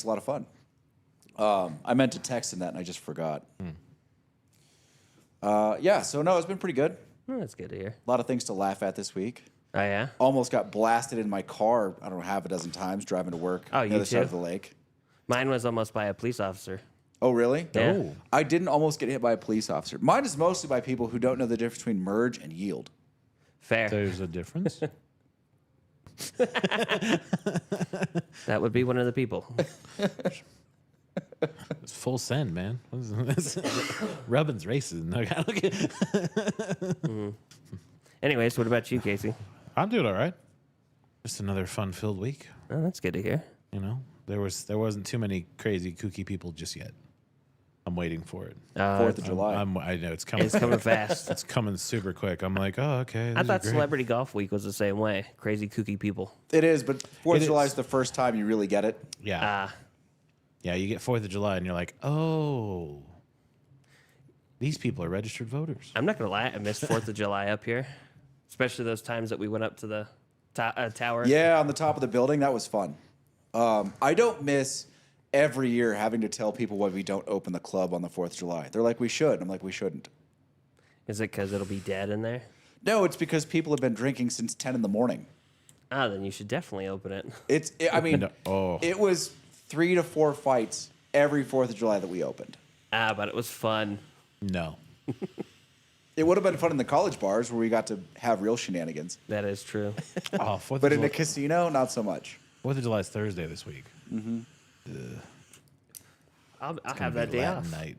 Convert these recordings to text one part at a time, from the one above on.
It's a lot of fun. I meant to text him that, and I just forgot. Yeah, so no, it's been pretty good. Oh, that's good to hear. A lot of things to laugh at this week. Oh, yeah? Almost got blasted in my car, I don't know, half a dozen times driving to work Oh, on the you other side too? of the lake. Mine was almost by a police officer. Oh, really? Yeah. Oh. I didn't almost get hit by a police officer. Mine is mostly by people who don't know the difference between merge and yield. Fair. There's a difference. That would be one of the people. It's full send, man. Rubbin's racing. Anyways, what about you, Casey? I'm doing all right. Just another fun-filled week. Oh, that's good to hear. You know, there wasn't too many crazy kooky people just yet. I'm waiting for it. 4th of July. I know it's coming. It's coming fast. It's coming super quick. I'm like, oh, okay. I these are thought great. Celebrity Golf Week was the same way. Crazy, kooky people. It is, but 4th of It July is. is the first time you really get it. Yeah. Yeah, you get 4th of July and you're like, oh, these people are registered voters. I'm not going to lie. I missed 4th of July up here, especially those times that we went up to the tower. Yeah, on the top of the building, that was fun. I don't miss every year having to tell people why we don't open the club on the 4th of July. They're like, we should. I'm like, we shouldn't. Is it because it'll be dead in there? No, it's because people have been drinking since 10 in the morning. Ah, then you should definitely open it. It was 3 to 4 fights every 4th of July that we opened. Ah, but it was fun. No. It would have been fun in the college bars where we got to have real shenanigans. That is true. Oh, 4th of But in July. a casino, not so much. 4th of July is Thursday this week. I'll It's have gonna that be day Latin off. Night.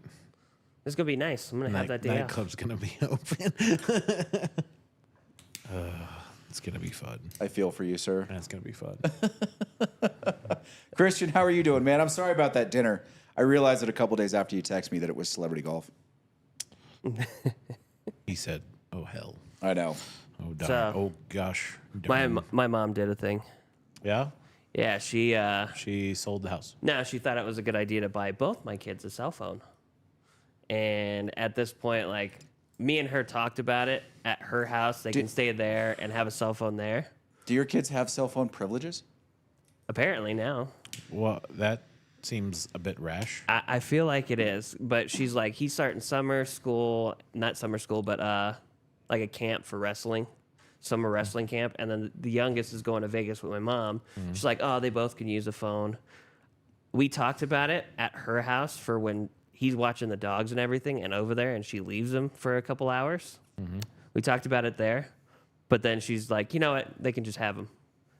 It's going to be nice. I'm going to have that day off. Nightclub's gonna be open. It's gonna be fun. I feel for you, sir. That's gonna be fun. Christian, how are you doing, man? I'm sorry about that dinner. I realized it a couple days after you texted me that it was celebrity golf. He said, "Oh hell, I know. oh darn, So, oh gosh." My darn." my mom did a thing. Yeah, Yeah, she sold the house. no, she thought it was a good idea to buy both my kids a cell phone. And at this point, like, me and her talked about it at her house. They can stay there and have a cell phone there. Do your kids have cell phone privileges? Apparently now. Well, that seems a bit rash. I feel like it is. But she's like, he's starting summer school, not summer school, but like a camp for wrestling. Summer wrestling camp. And then the youngest is going to Vegas with my mom. She's like, oh, they both can use a phone. We talked about it at her house for when he's watching the dogs and everything and over there and she leaves him for a couple hours. We talked about it there. But then she's like, you know what? They can just have them.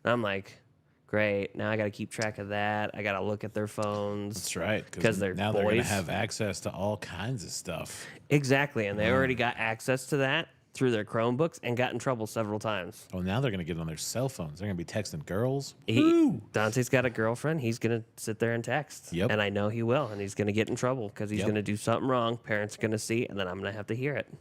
And I'm like, great. Now I got to keep track of that. I got to look at their phones. That's right, 'Cause they're now they're gonna boys. have access to all kinds of stuff. Exactly. And they already got access to that through their Chromebooks and got in trouble several times. Oh, now they're gonna get it on their cell phones. They're gonna be texting girls. Dante's got a girlfriend. He's going to sit there and text. Yep. And I know he will. And he's going to get in trouble because he's Yep. going to do something wrong. Parents are going to see, and then I'm going to have to hear it.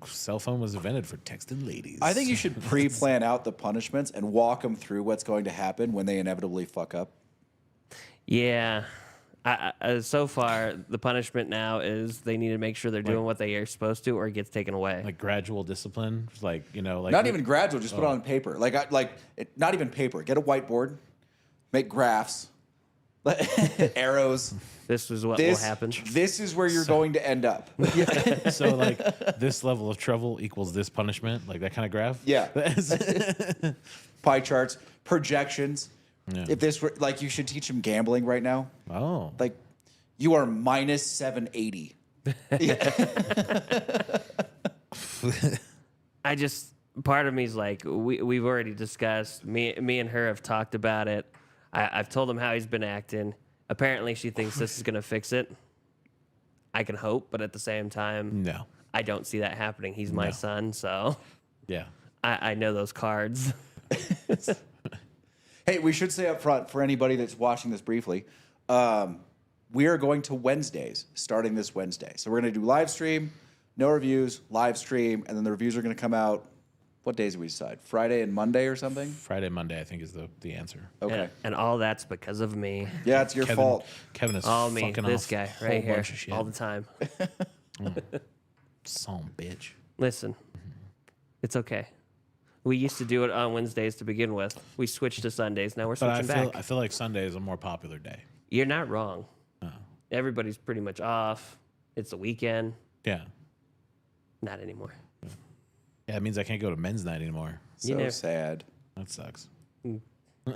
Cell phone was invented for texting ladies. I think you should pre-plan out the punishments and walk them through what's going to happen when they inevitably fuck up. Yeah. So far, the punishment now is they need to make sure they're doing what they are supposed to or it gets taken away. like gradual discipline, like Not even gradual, just put it on paper. Not even paper. Get a whiteboard, make graphs, arrows. This is what will happen. This is where you're going to end up. So like this level of trouble equals this punishment, like that kind of graph. Yeah. Pie charts, projections. Yeah. If this were like, you should teach them gambling right now. Oh, Like, you are minus 780. I just, part of me is like, we've already discussed, me and her have talked about it. I've told him how he's been acting. Apparently she thinks this is going to fix it. I can hope, but at the same time, no. I don't see that happening. He's my No. son, so Yeah. I know those cards. Hey, we should say up front for anybody that's watching this briefly, we are going to Wednesdays starting this Wednesday. So we're going to do live stream, no reviews, live stream, and then the reviews are going to come out. What days do we decide? Friday and Monday or something? Friday, Monday, I think is the answer. Okay. And all that's because of me. Yeah, it's your fault. Kevin is All me, fucking this off guy a whole right here, bunch of shit. all the time. Son bitch. Listen, it's okay. We used to do it on Wednesdays to begin with. We switched to Sundays. Now we're But switching back. I feel like Sunday is a more popular day. You're not wrong. Everybody's pretty much off. It's the weekend. Yeah. Not anymore. Yeah, it means I can't go to men's night anymore. So know. sad. That sucks.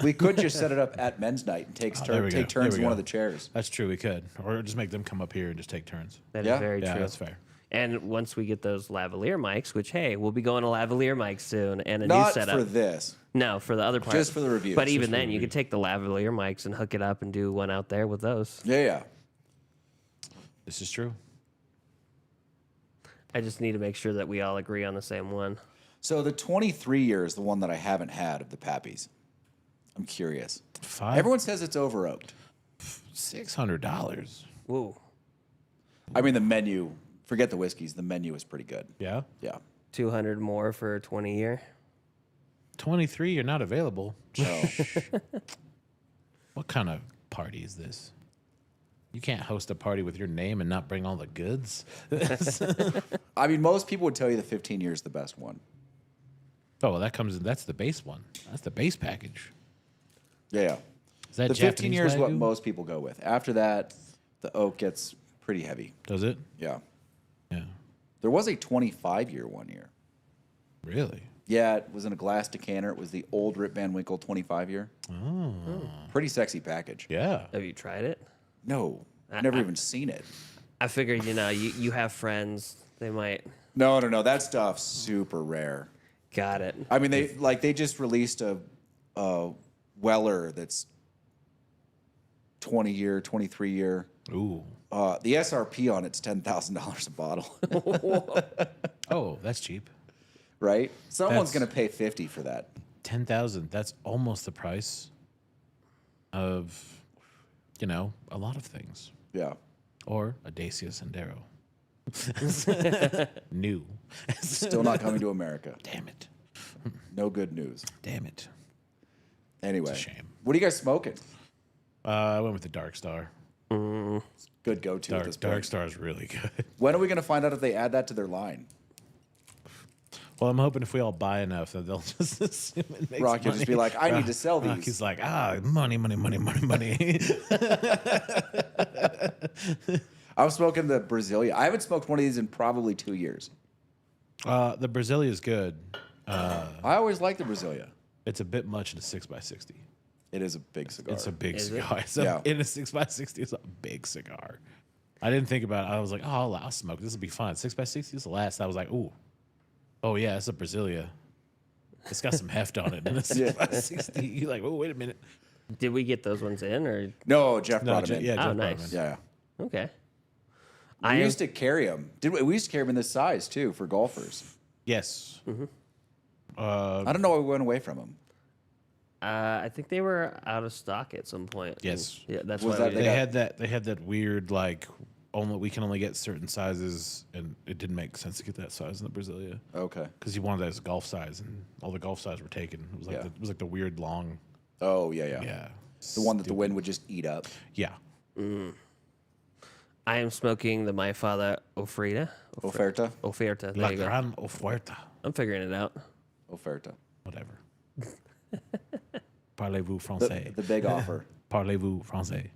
We could just set it up at men's night and take there we go. turns There in we one go. of the chairs. That's true. We could, or just make them come up here and just take turns. That is Yeah? very Yeah, true. that's fair. And once we get those lavalier mics, which hey, we'll be going to lavalier mics soon, and a new Not setup. for this. No, for the other part. Just for the reviews. But Just even for the then, you review. could take the lavalier mics and hook it up and do one out there with those. Yeah. This is true. I just need to make sure that we all agree on the same one. So the 23 year is the one that I haven't had of the Pappies. I'm curious. Everyone says it's over oaked. $600. Whoa. I mean, the menu, forget the whiskeys, the menu is pretty good. Yeah. Yeah. 200 more for a 20 year. 23. You're not available. So, What kind of party is this? You can't host a party with your name and not bring all the goods. I mean, most people would tell you the 15 year is the best one. Oh, well, that's the base one. That's the base package. Yeah. Is that The 15 Japanese years is what Wagyu? most people go with. After that, the oak gets pretty heavy. Does it? Yeah. Yeah. There was a 25 year one year. Really? Yeah, it was in a glass decanter. It was the old Rip Van Winkle 25 year. Oh. Pretty sexy package. Yeah. Have you tried it? No, never even seen it. I figured, you have friends. They might. No. That stuff's super rare. Got it. I mean, they just released a Weller that's 20 year, 23 year. Ooh. The SRP on it's $10,000 a bottle, Oh, that's cheap. right? Someone's That's- gonna pay 50 for that. 10,000. That's almost the price of, a lot of things. Yeah. Or a Dacia Sandero. New. Still not coming to America. Damn it. No good news. Damn it. Anyway, It's a shame. what are you guys smoking? I went with the Dark Star. Good go-to at this point. Dark Star is really good. When are we gonna find out if they add that to their line? Well, I'm hoping if we all buy enough that they'll just assume it makes Rocky will money. just be like, I need to sell these. Rocky's like, money. I'm smoking the Brasilia. I haven't smoked one of these in probably 2 years. The Brasilia is good. I always liked the Brasilia. It's a bit much in a 6x60. It is a big cigar. It's a big Is it? cigar. Yeah. In a 6x60, it's a big cigar. I didn't think about it. I was like, I'll smoke. This will be fun. 6x60 is the last. I was like, oh yeah, it's a Brasilia. It's got some heft on it. And a 6x60. You're like, wait a minute. Did we get those ones in or? No, Jeff brought them in. Yeah, Oh, Jeff nice. Bartman. Yeah. Okay. We used to carry them. We used to carry them in this size too for golfers. Yes. I don't know why we went away from them. I think they were out of stock at some point. Yes. Yeah, that's Was why that we They got- had that weird we can only get certain sizes, and it didn't make sense to get that size in the Brasilia Okay. because you wanted that as golf size, and all the golf size were taken. It was like Yeah. it was like the weird long. Oh yeah. Yeah. The one that the wind would just eat up. Yeah. I am smoking the My Father Ofrita. Oferta. Oferta. There La you go. Gran Oferta. I'm figuring it out. Oferta. Whatever. Parlez-vous The, français? the big offer. Parlez-vous français?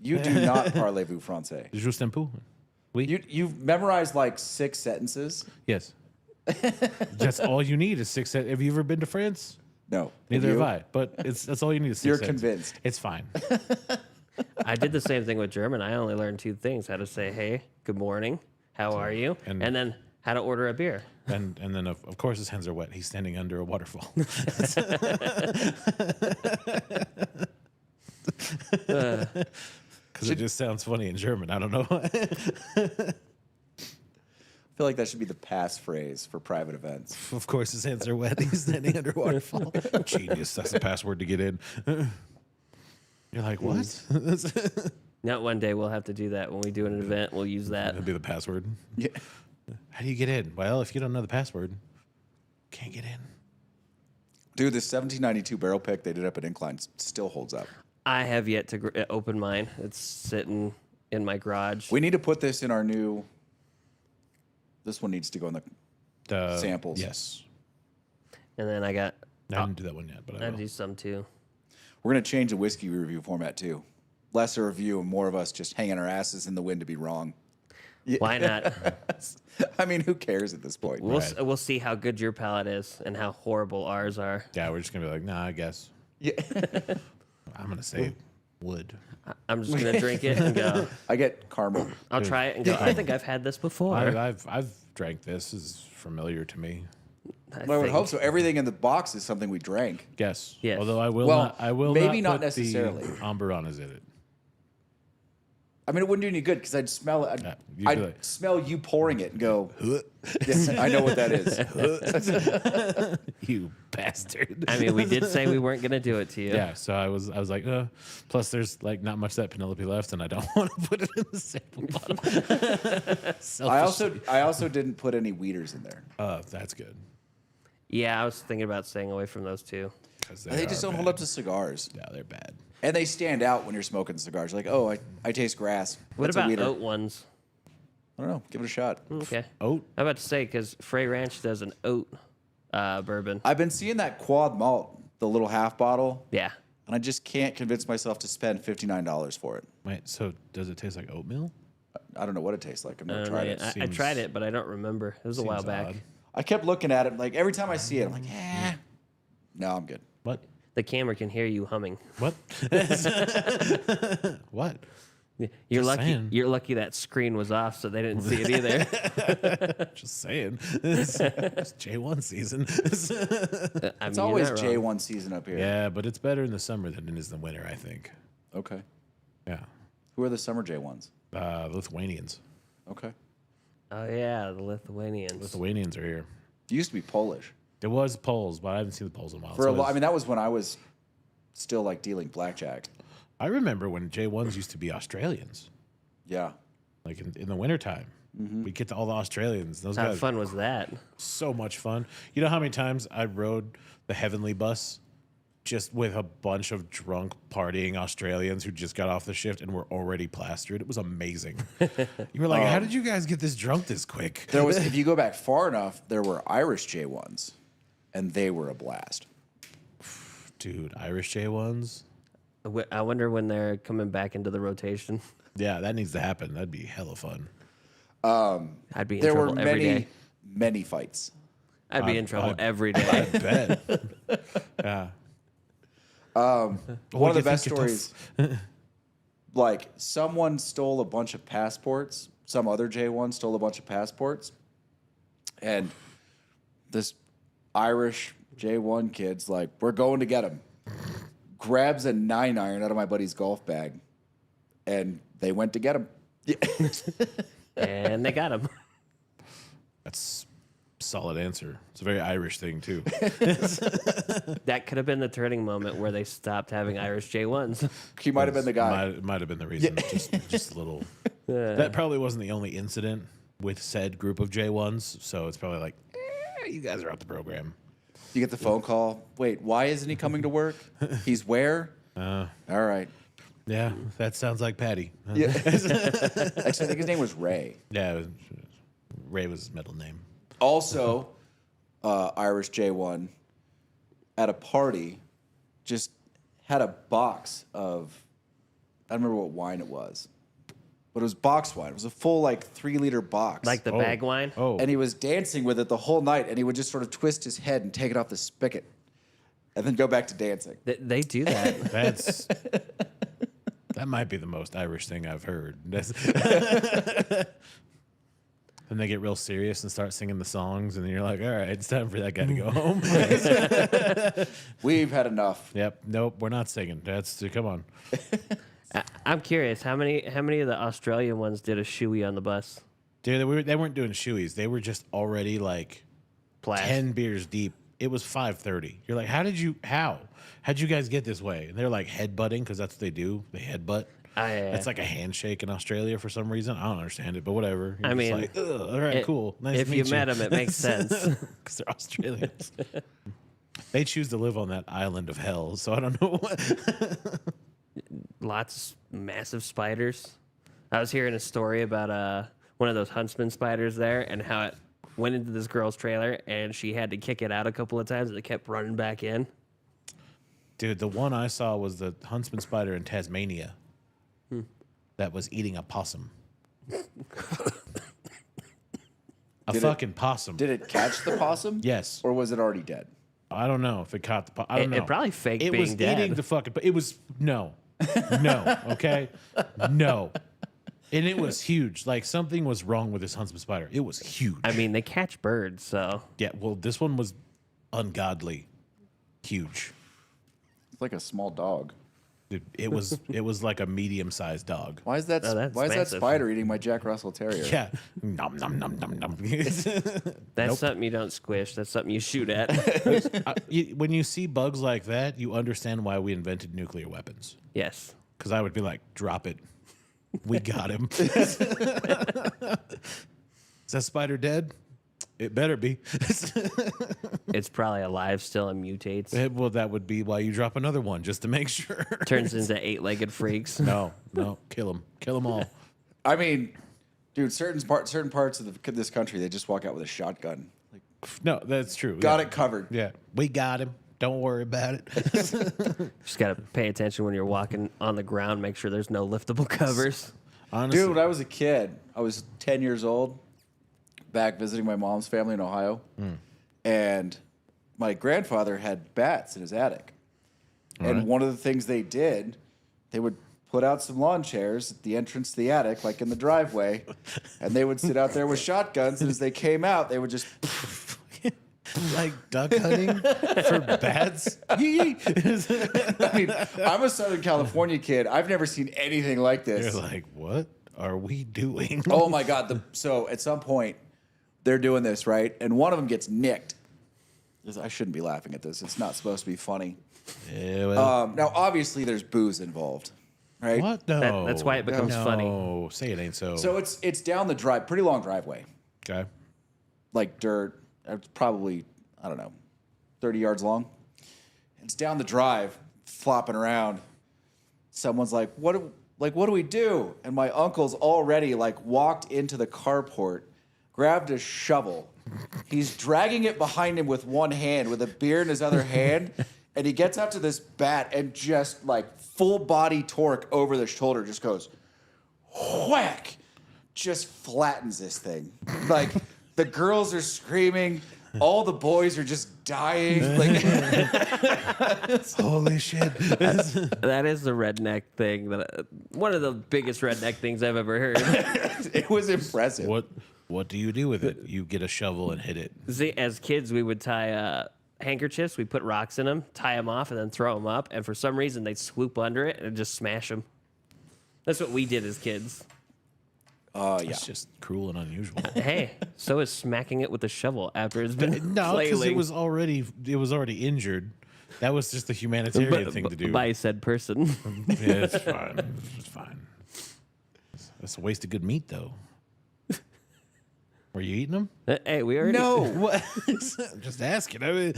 You do not parlez-vous français. Juste un peu. Oui. You've memorized like 6 sentences. Yes. That's all you need is 6 sentences. Have you ever been to France? No. Neither you? have I. But that's all you need is 6 You're sentences. convinced. It's fine. I did the same thing with German. I only learned 2 things: how to say "Hey," "Good morning," "How are you," and- and then how to order a beer. And then of course his hands are wet. He's standing under a waterfall. Because it just sounds funny in German. I don't know. I feel like that should be the passphrase for private events. Of course his hands are wet. He's standing under a waterfall. Genius. That's the password to get in. You're like, what? Not one day we'll have to do that when we do an event. We'll use that. That'll be the password. Yeah. How do you get in? Well, if you don't know the password, can't get in. Dude, this 1792 barrel pick they did up at Incline still holds up. I have yet to open mine. It's sitting in my garage. We need to put this in our new. This one needs to go in the The samples. Yes. And then I got. I didn't do that one yet, but I I will. do some too. We're gonna change the whiskey review format too. lesser of you and more of us just hanging our asses in the wind to be wrong. Why not? I mean, who cares at this point? We'll see how good your palate is and how horrible ours are. Yeah, we're just gonna be like, nah, I guess. Yeah. I'm gonna say wood. I'm just gonna drink it and go. I get caramel. I'll try it and go. I think I've had this before. I've drank this. This is familiar to me. Well, I would hope so. Everything in the box is something we drank. Yes. Yes. Although I will Well, not. I will maybe not not put necessarily. The Amberonas in it. I mean, it wouldn't do any good because I'd smell it. Yeah, you'd be I'd like- smell you pouring it and go, yes, I know what that is. You bastard. I mean, we did say we weren't gonna do it to you. Yeah, so I was like, plus there's like not much of that Penelope left, and I don't want to put it in the sample bottle. I also didn't put any weeders in there. That's good. Yeah, I was thinking about staying away from those two. 'Cause They just don't hold up to cigars. Yeah, they're bad. And they stand out when you're smoking cigars. You're like, oh, I taste grass. What That's a about weeder. oat ones? I don't know. Give it a shot. Okay. Oat? I'm about to say because Frey Ranch does an oat bourbon. I've been seeing that quad malt, the little half bottle, Yeah. and I just can't convince myself to spend $59 for it. Wait, so does it taste like oatmeal? I don't know what it tastes like. I've never I don't tried know it. yet. I tried it, but I don't remember. It was a while Seems back. odd. I kept looking at it. Like every time I see it, I'm like, no, I'm good. What? The camera can hear you humming. What? What? You're Just lucky. saying. You're lucky that screen was off, so they didn't see it either. Just saying. It's J1 season. I It's mean, always you're not wrong. J1 season up here. Yeah, but it's better in the summer than it is in the winter, I think. Okay. Yeah. Who are the summer J1s? Lithuanians. Okay. Oh yeah, the Lithuanians. Lithuanians are here. It used to be Polish. It was Poles, but I haven't seen the Poles in a while. For a So lot. I mean, that was when I was still like dealing blackjack. I remember when J1s used to be Australians, Yeah. like in the wintertime. We'd get to all the Australians. Those How guys, fun was that? so much fun. You know how many times I rode the Heavenly Bus just with a bunch of drunk partying Australians who just got off the shift and were already plastered? It was amazing. You were like, how did you guys get this drunk this quick? There was, if you go back far enough, there were Irish J1s, and they were a blast. Dude, Irish J1s? I wonder when they're coming back into the rotation. Yeah, that needs to happen. That'd be hella fun. I'd be in There were trouble every many, day. many fights. I'd be in trouble I'd- every day. I bet. Yeah. One of the you best think you're stories, like someone stole a bunch of passports. Some other J1 stole a bunch of passports. And this Irish J1 kid's like, we're going to get him. Grabs a 9-iron out of my buddy's golf bag. And they went to get him. And they got him. That's a solid answer. It's a very Irish thing, too. That could have been the turning moment where they stopped having Irish J1s. He might have been the guy. Might have been the reason. Just a little. That probably wasn't the only incident with said group of J1s. So it's probably like, you guys are out the program. You get the phone call. Wait, why isn't he coming to work? He's where? All right. Yeah, that sounds like Patty. Yeah. Actually, I think his name was Ray. Yeah, Ray was his middle name. Also, Irish J1 at a party just had a box of, I don't remember what wine it was, but it was box wine. It was a full like 3-liter box. Like the bag wine. Oh, And he was dancing with it the whole night, and he would just sort of twist his head and take it off the spigot and then go back to dancing. They do that. that's that might be the most Irish thing I've heard. Then they get real serious and start singing the songs, and then you're like, all right, it's time for that guy to go home. We've had enough. Yep, nope, we're not singing. That's come on. I'm curious, how many of the Australian ones did a shoey on the bus? Dude, they weren't doing shoeies. They were just already like Blast. 10 beers deep. It was 5:30. You're like, how'd you guys get this way? And they're like headbutting because that's what they do. They headbutt. It's like a handshake in Australia for some reason. I don't understand it, but whatever. You're I just mean, like, all right, cool. Nice if to meet you met them, it makes sense. Because they're Australians. They choose to live on that island of hell, so I don't know what. Lots of massive spiders. I was hearing a story about one of those huntsman spiders there and how it went into this girl's trailer and she had to kick it out a couple of times and it kept running back in. Dude, the one I saw was the huntsman spider in Tasmania. that was eating a possum. Fucking possum. Did it catch the possum? Yes. Or was it already dead? I don't know if it caught the possum. I don't know. It probably faked It being was dead. eating the fucking. But it was no, okay, no, and it was huge. Like something was wrong with this huntsman spider. It was huge. I mean, they catch birds, so yeah. Well, this one was ungodly huge. It's like a small dog. Dude, it was like a medium-sized dog. Why is that? Oh, that's why is that massive. spider eating my Jack Russell Terrier? Yeah, nom nom nom nom nom. that's something you don't squish. That's something you shoot at. When you see bugs like that, you understand why we invented nuclear weapons. Yes. Because I would be like, drop it. We got him. Is that spider dead? It better be. It's probably alive still and mutates. Well, that would be why you drop another one, just to make sure. Turns into 8-legged freaks. No, kill them all. I mean, dude, certain parts of this country, they just walk out with a shotgun. Like, No, that's true. got yeah. it covered. Yeah, we got him. Don't worry about it. Just got to pay attention when you're walking on the ground. Make sure there's no liftable covers. Honestly, Dude, when I was a kid, I was 10 years old, back visiting my mom's family in Ohio, and my grandfather had bats in his attic. And right. one of the things they did, they would put out some lawn chairs at the entrance to the attic, like in the driveway, and they would sit out there with shotguns, and as they came out, they would just... like duck hunting for bats. I mean, I'm a Southern California kid. I've never seen anything like this. You're like, what are we doing? Oh my God. So at some point, they're doing this, right? And one of them gets nicked. I shouldn't be laughing at this. It's not supposed to be funny. Yeah, well, Now, obviously, there's booze involved, right? what? No. That's why it becomes funny. No, say it ain't so. So it's down the drive, pretty long driveway, okay. like dirt. It's probably, I don't know, 30 yards long. It's down the drive, flopping around. Someone's like, what do we do? And my uncle's already like walked into the carport, grabbed a shovel. He's dragging it behind him with one hand, with a beer in his other hand. And he gets up to this bat and just like full body torque over the shoulder, just goes whack, just flattens this thing. Like the girls are screaming, all the boys are just dying. Like, Holy shit. That is the redneck thing. One of the biggest redneck things I've ever heard. it was impressive. What do you do with it? You get a shovel and hit it. See, as kids, we would tie handkerchiefs. We put rocks in them, tie them off, and then throw them up. And for some reason, they'd swoop under it and just smash them. That's what we did as kids. Yeah. It's just cruel and unusual. Hey, so is smacking it with a shovel after it's been No, because flailing it was already injured. That was just the humanitarian thing to do. by said person. Yeah, it's fine. It's fine. That's a waste of good meat, though. Were you eating them? Hey, we already. No. What? I'm just asking. I mean,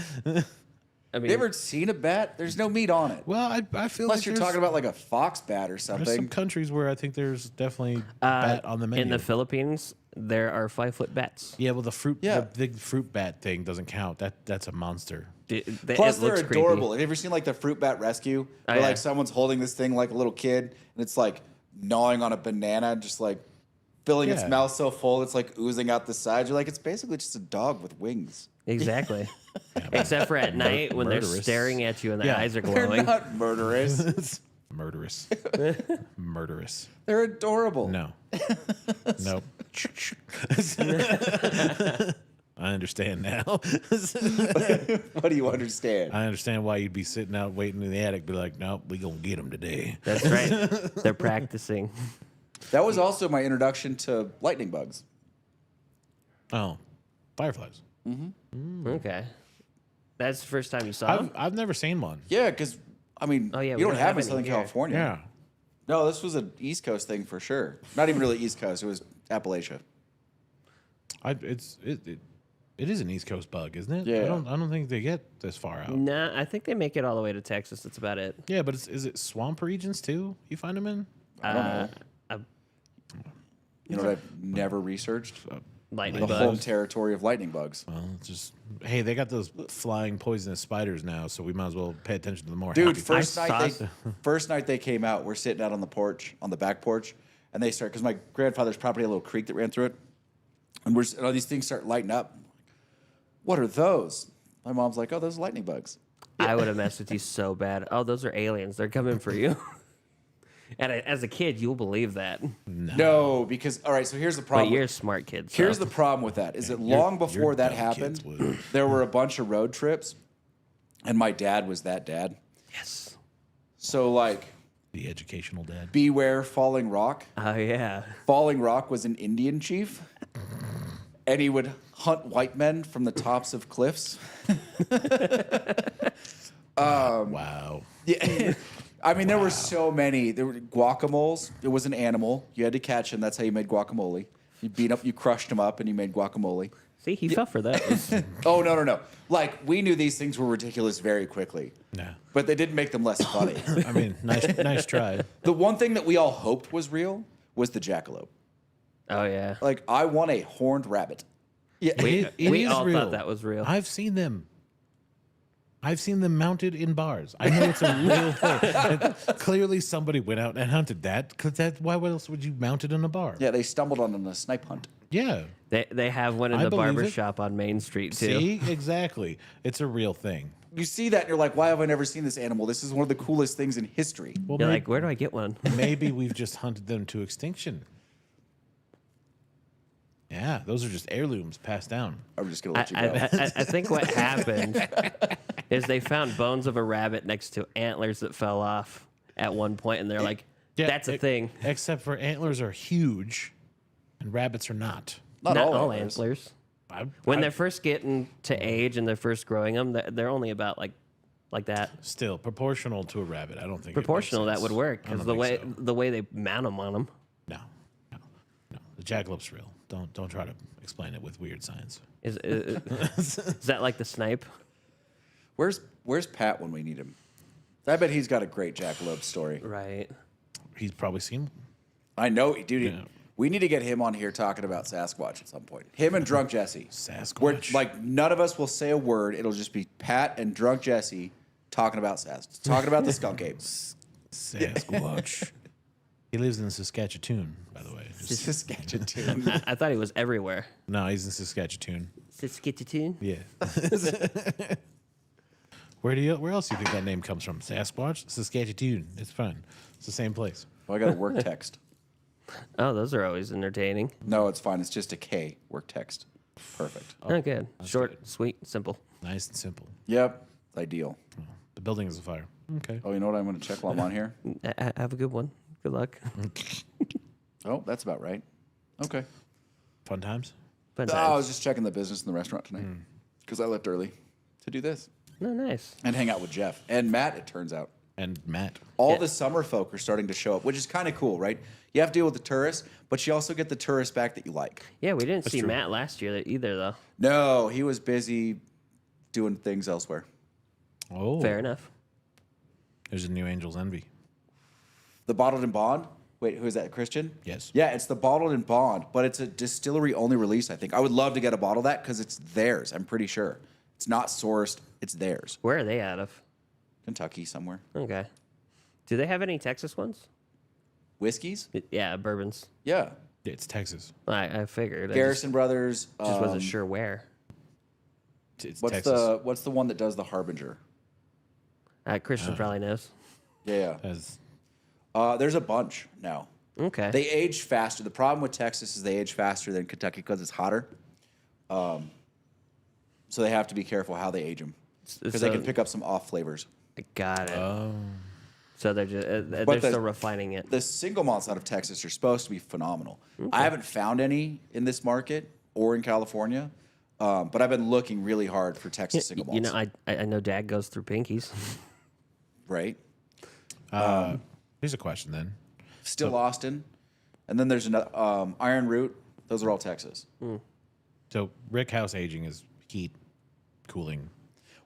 I mean, You ever seen a bat? There's no meat on it. well, I feel Unless like you're there's- talking about like a fox bat or There's some something. countries where I think there's definitely bat on the menu. in the Philippines, there are 5-foot bats. yeah, well, the Yeah. big fruit bat thing doesn't count. That's a monster. Plus, It they're looks creepy. adorable. Have you ever seen like the fruit bat rescue? Where yeah. like someone's holding this thing like a little kid, and it's like gnawing on a banana, just like filling its Yeah. mouth so full it's like oozing out the sides. You're like, it's basically just a dog with wings. Exactly. Except for at night when they're murderous. staring at you and their Yeah. eyes are They're glowing. not murderous. Murderous. Murderous. They're adorable. No. Nope. I understand now. What do you understand? I understand why you'd be sitting out waiting in the attic, be like, nope, we gonna get them today. That's right. They're practicing. That was also my introduction to lightning bugs. Oh, fireflies. Okay. That's the first time you saw them? I've never seen one. Yeah, because I mean, Oh, yeah, you we don't don't have have in any Southern here. California. Yeah. No, this was an East Coast thing for sure. Not even really East Coast. It was Appalachia. It is an East Coast bug, isn't it? Yeah. I don't think they get this far out. Nah, I think they make it all the way to Texas. That's about it. Yeah, but is it swamp regions too? You find them in? I don't know. Uh, You know what I've never researched? lightning the bugs. home territory of lightning bugs. Well, it's just hey, they got those flying poisonous spiders now, so we might as well pay attention to the more. Dude, happy first night they came out, we're sitting out on the porch, on the back porch, and they start, because my grandfather's property had a little creek that ran through it, and all these things start lighting up. What are those? My mom's like, oh, those are lightning bugs. I would have messed with you so bad. Oh, those are aliens. They're coming for you. And as a kid, you'll believe that. No, because, all right, so here's the problem. But you're a smart kid. So. Here's the problem with that, is that long before that happened, there were a bunch of road trips, and my dad was that dad. Yes. So, like, the educational dad. beware Falling Rock. Oh, yeah. Falling Rock was an Indian chief, and he would hunt white men from the tops of cliffs. Wow. Yeah. I mean, there were so many. There were guacamoles. It was an animal. You had to catch him. That's how you made guacamole. You crushed him up, and you made guacamole. See, he fell for that. Oh, no. Like, we knew these things were ridiculous very quickly. No. But they didn't make them less funny. I mean, nice try. The one thing that we all hoped was real was the jackalope. Oh, yeah. Like, I want a horned rabbit. Yeah. It We is all real. thought that was real. I've seen them. I've seen them mounted in bars. I know it's a real thing. And clearly, somebody went out and hunted that. Because why else would you mount it in a bar? Yeah, they stumbled on it in a snipe hunt. Yeah. They have one in I the believe barber it. shop on Main Street, too. See? Exactly. It's a real thing. You see that, and you're like, why have I never seen this animal? This is one of the coolest things in history. Well, You're maybe, like, where do I get one? maybe we've just hunted them to extinction. Yeah, those are just heirlooms passed down. I'm just going to let you go. I think what happened is they found bones of a rabbit next to antlers that fell off at one point, and they're like, Yeah, that's a thing. Except for antlers are huge, and rabbits are not. Not all antlers. antlers. When they're first getting to age and they're first growing them, they're only about like that. Still proportional to a rabbit. I don't think Proportional, it makes that would sense. work I don't because think so. the way they mount them on them. No. The jackalope's real. Don't try to explain it with weird science. Is that like the snipe? Where's Pat when we need him? I bet he's got a great jackalope story. Right. He's probably seen. I know, dude. Yeah. We need to get him on here talking about Sasquatch at some point. Him and Drunk Jesse. Sasquatch. Where, like, none of us will say a word. It'll just be Pat and Drunk Jesse talking about talking about the skunk ape. Sasquatch. He lives in Saskatchewan, by the way. Saskatchewan. I thought he was everywhere. No, he's in Saskatchewan. Saskatchewan? Yeah. Where else do you think that name comes from? Sasquatch? Saskatchewan. It's fun. It's the same place. Well, I got a work text. Oh, those are always entertaining. No, it's fine. It's just a K work text. Perfect. Oh, good. Short, sweet, simple. Nice and simple. Yep. Ideal. The building is afire. Okay. Oh, you know what? I'm going to check while I'm on here. Have a good one. Good luck. Oh, that's about right. Okay. Fun times? Fun Oh, I was times. just checking the business in the restaurant tonight because I left early to do this Oh, nice. and hang out with Jeff and Matt. It turns out And Matt. all Yeah. the summer folk are starting to show up, which is kind of cool, right? You have to deal with the tourists, but you also get the tourists back that you like. Yeah, we didn't see true. Matt last year either, though. No, he was busy doing things elsewhere. Oh. Fair enough. There's a new Angel's Envy. The Bottled and Bond. Wait, who is that? Christian? Yes. Yeah, it's the Bottled and Bond, but it's a distillery only release, I think. I would love to get a bottle of that because it's theirs, I'm pretty sure. It's not sourced, it's theirs. Where are they out of? Kentucky somewhere. Okay. Do they have any Texas ones? Whiskeys? Yeah, bourbons. Yeah. It's Texas. I figured. Garrison Brothers. I just wasn't sure where. It's What's Texas. what's the one that does the Harbinger? Christian probably knows. Yeah. As There's a bunch now. Okay. They age faster. The problem with Texas is they age faster than Kentucky because it's hotter. So they have to be careful how they age them because they So- can pick up some off flavors. Got it. Oh. So they're just they're But still refining it. The single malts out of Texas are supposed to be phenomenal. I haven't found any in this market or in California, but I've been looking really hard for Texas single malts. You know, I know Dad goes through pinkies. Right? Here's a question then. Still Austin, and then there's another Iron Root. Those are all Texas. So Rick House aging is heat, cooling.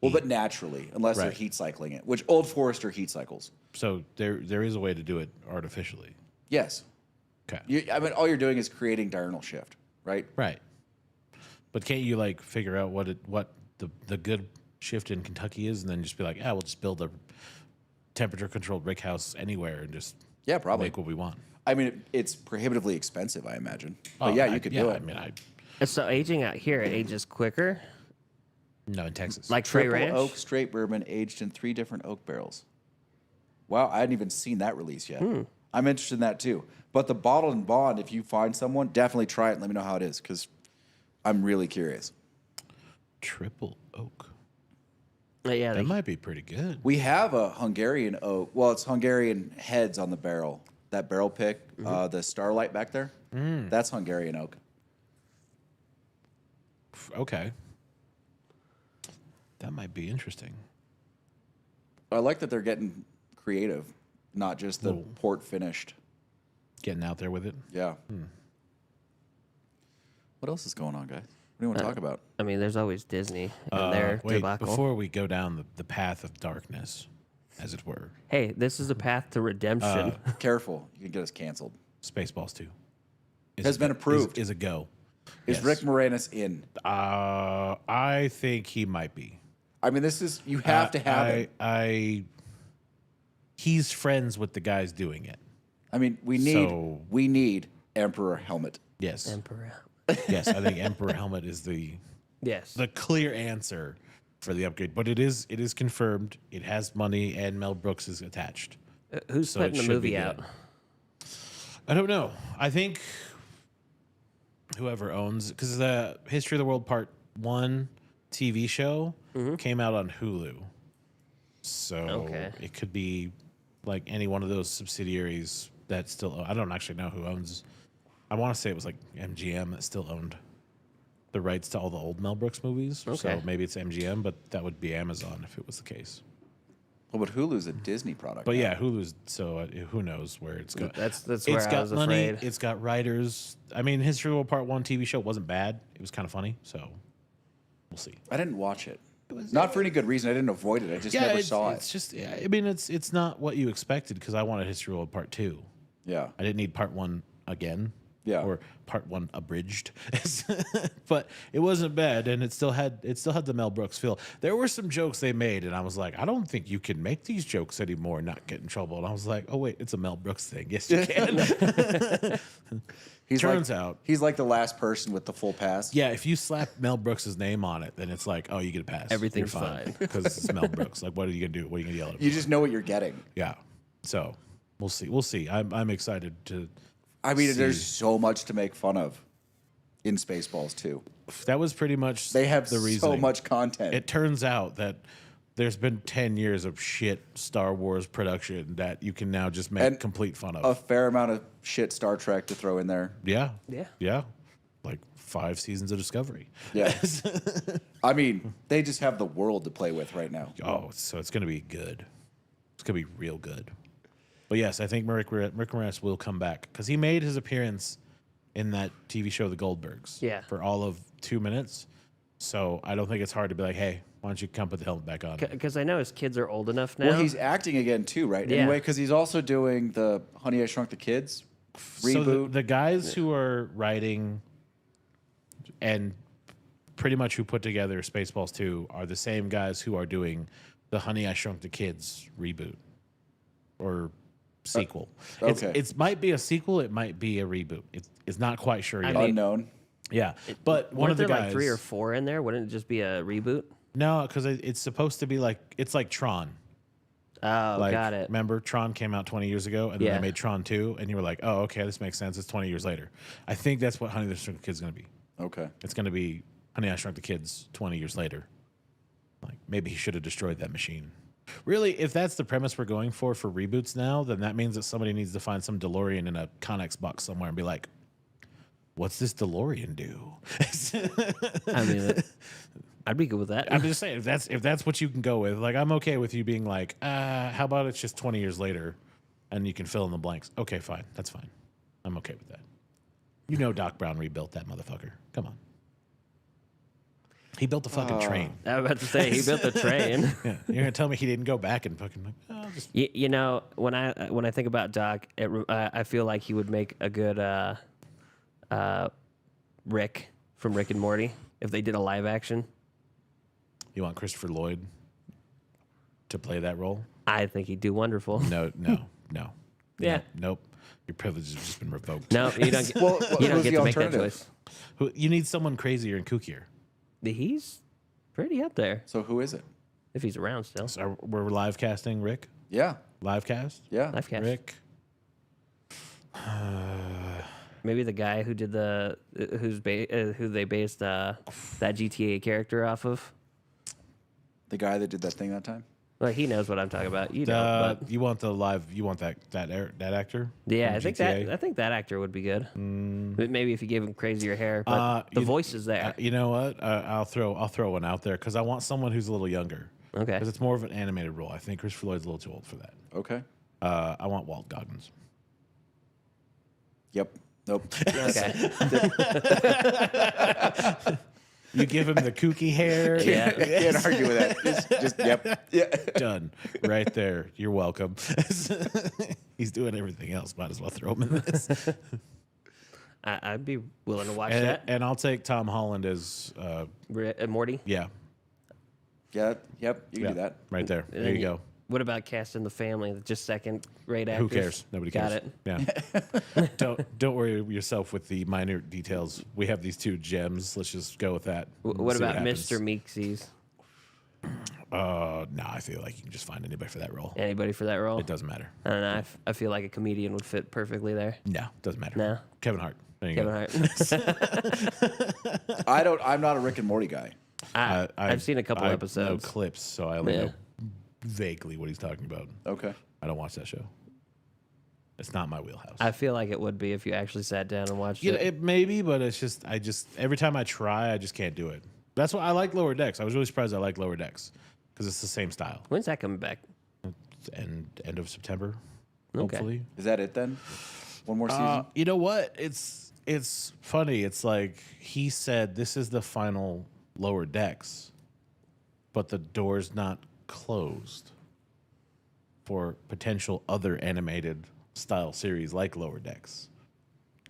Well, but naturally, unless they're Right. heat cycling it, which Old Forester heat cycles. So there is a way to do it artificially. Yes. Okay. I mean, all you're doing is creating diurnal shift, right? Right. But can't you like figure out what the good shift in Kentucky is, and then just be like, we'll just build a temperature controlled brick house anywhere and just probably make what we want. I mean, it's prohibitively expensive, I imagine. But you could do it. I mean, So aging out here, it ages quicker. no, in Texas. Like Trey Triple Ranch. oak straight bourbon aged in 3 different oak barrels. Wow, I hadn't even seen that release yet. I'm interested in that too. But the bottled and bond, if you find someone, definitely try it and let me know how it is because I'm really curious. Triple oak. Yeah, That might be pretty good. We have a Hungarian oak. Well, it's Hungarian heads on the barrel. That barrel pick, the Starlight back there, that's Hungarian oak. Okay. That might be interesting. I like that they're getting creative, not just the Ooh. port finished. Getting out there with it. Yeah. What else is going on, guys? What do you want to talk about? I mean, there's always Disney and their Wait, debacle. before we go down the path of darkness, as it were, Hey, this is a path to redemption. Careful, you can get us canceled. Spaceballs 2 Has been approved. Is a go. Is Yes. Rick Moranis in? I think he might be. I mean, this is you have to have it. He's friends with the guys doing it. I mean, we need Emperor Helmet. Yes. Emperor. Yes, I think Emperor Helmet is the Yes. clear answer for the upgrade. But it is confirmed. It has money, and Mel Brooks is attached. Who's So putting it the should movie be out? good. I don't know. I think whoever owns, because the History of the World Part 1 TV show came out on Hulu. So Okay. it could be like any one of those subsidiaries that still I don't actually know who owns. I want to say it was like MGM that still owned the rights to all the old Mel Brooks movies. So Okay. maybe it's MGM, but that would be Amazon if it was the case. Well, but Hulu's a Disney product. But now. yeah, Hulu's, so who knows where it's going. That's where It's I got was money. afraid. It's got writers. I mean, History of the World Part 1 TV show wasn't bad. It was kind of funny. So we'll see. I didn't watch it. Not for any good reason. I didn't avoid it. I just never saw it's it. just, I mean, it's not what you expected because I wanted History of the World Part 2. Yeah. I didn't need Part 1 again. Yeah. Or Part 1 abridged. But it wasn't bad, and it still had the Mel Brooks feel. There were some jokes they made, and I was like, I don't think you can make these jokes anymore and not get in trouble. And I was like, oh wait, it's a Mel Brooks thing. Yes, you can. Turns out, he's like the last person with the full pass. yeah, if you slap Mel Brooks' name on it, then it's like, oh, you get a pass. Everything's You're fine. because it's Mel Brooks. Like, what are you gonna do? What are you gonna yell at him? You just know what you're getting. Yeah. So we'll see. We'll see. I'm excited to. I mean, See. there's so much to make fun of in Spaceballs too. That was pretty much They have the reason. so much content. It turns out that there's been 10 years of shit Star Wars production that you can now just make And complete fun of. a fair amount of shit Star Trek to throw in there. Yeah. Yeah. Yeah. Like 5 seasons of Discovery. Yeah. I mean, they just have the world to play with right now. Oh, so it's going to be good. It's going to be real good. But yes, I think Rick Moranis will come back because he made his appearance in that TV show, The Goldbergs. Yeah. For all of 2 minutes. So I don't think it's hard to be like, hey, why don't you come put the helmet back on? Because I know his kids are old enough now. Well, he's acting again too, right? Yeah. Anyway, because he's also doing the Honey I Shrunk the Kids So reboot. the guys who are writing and pretty much who put together Spaceballs 2 are the same guys who are doing the Honey I Shrunk the Kids reboot or sequel. okay. It might be a sequel. It might be a reboot. It's not quite sure yet. mean- Unknown. Yeah, but one Weren't of the there guys. like 3 or 4 in there? Wouldn't it just be a reboot? No, because it's supposed to be like it's like Tron. Oh, Like, got it. Remember, Tron came out 20 years ago, and then Yeah. they made Tron 2, and you were like, oh, okay, this makes sense. It's 20 years later. I think that's what Honey I Shrunk the Kids is going to be. Okay. It's going to be Honey I Shrunk the Kids 20 years later. Like maybe he should have destroyed that machine. Really, if that's the premise we're going for reboots now, then that means that somebody needs to find some DeLorean in a Connex box somewhere and be like, what's this DeLorean do? I mean, I'd be good with that. I'm just saying, if that's what you can go with, like I'm okay with you being like, how about it's just 20 years later and you can fill in the blanks. Okay, fine. That's fine. I'm okay with that. You know Doc Brown rebuilt that motherfucker. Come on. He built the fucking train. I was about to say he built the train. Yeah, you're gonna tell me he didn't go back and fucking like, oh, just You know, when I think about Doc, I feel like he would make a good Rick from Rick and Morty. if they did a live action. You want Christopher Lloyd to play that role? I think he'd do wonderful. No. Yeah. Nope. Your privilege has just been revoked. No, you don't. Get, Well, you don't who's get the to make that alternative? choice. You need someone crazier and kookier. He's pretty up there So who is it? if he's around still. So we're live casting Rick. Yeah. Live cast. Yeah. Live cast. Rick. Maybe the guy who did who they based that GTA character off of. The guy that did that thing that time? Well, he knows what I'm talking about. You know, but You want the live? You want that actor? yeah, from I think GTA? I think that actor would be good. But maybe if you gave him crazier hair, but the voice is there. You know what? I'll throw one out there because I want someone who's a little younger. Okay. Because it's more of an animated role. I think Christopher Lloyd's a little too old for that. Okay. I want Walt Goggins. Yep. Nope. Okay. You give him the kooky hair. Yeah. Can't argue with that. Just yep. Yeah. Done. Right there. You're welcome. He's doing everything else. Might as well throw him in this. I'd be willing to watch And, that. and I'll take Tom Holland as, Morty. yeah. Yeah. Yep. You can Yeah. do that. Right there. And There you then go. What about casting the family? Just second-rate actors. Who cares? Nobody Got cares. it. Yeah. don't worry yourself with the minor details. We have these two gems. Let's just go with that. What See about happens. Mr. Meeksies? No, I feel like you can just find anybody for that role. Anybody for that role? It doesn't matter. I don't know. I feel like a comedian would fit perfectly there. No, doesn't matter. No. Kevin Hart. There you Kevin go. Hart. I'm not a Rick and Morty guy. I've seen a couple I know episodes. clips, so I only Yeah. know vaguely what he's talking about. Okay. I don't watch that show. It's not my wheelhouse. I feel like it would be if you actually sat down and watched You know, it. it may be, but it's just every time I try, I just can't do it. That's why I like Lower Decks. I was really surprised I like Lower Decks because it's the same style. When's that coming back? End of September, Okay. hopefully. Is that it then? One more season? You know what? It's funny. It's like he said this is the final Lower Decks, but the door's not closed for potential other animated style series like Lower Decks.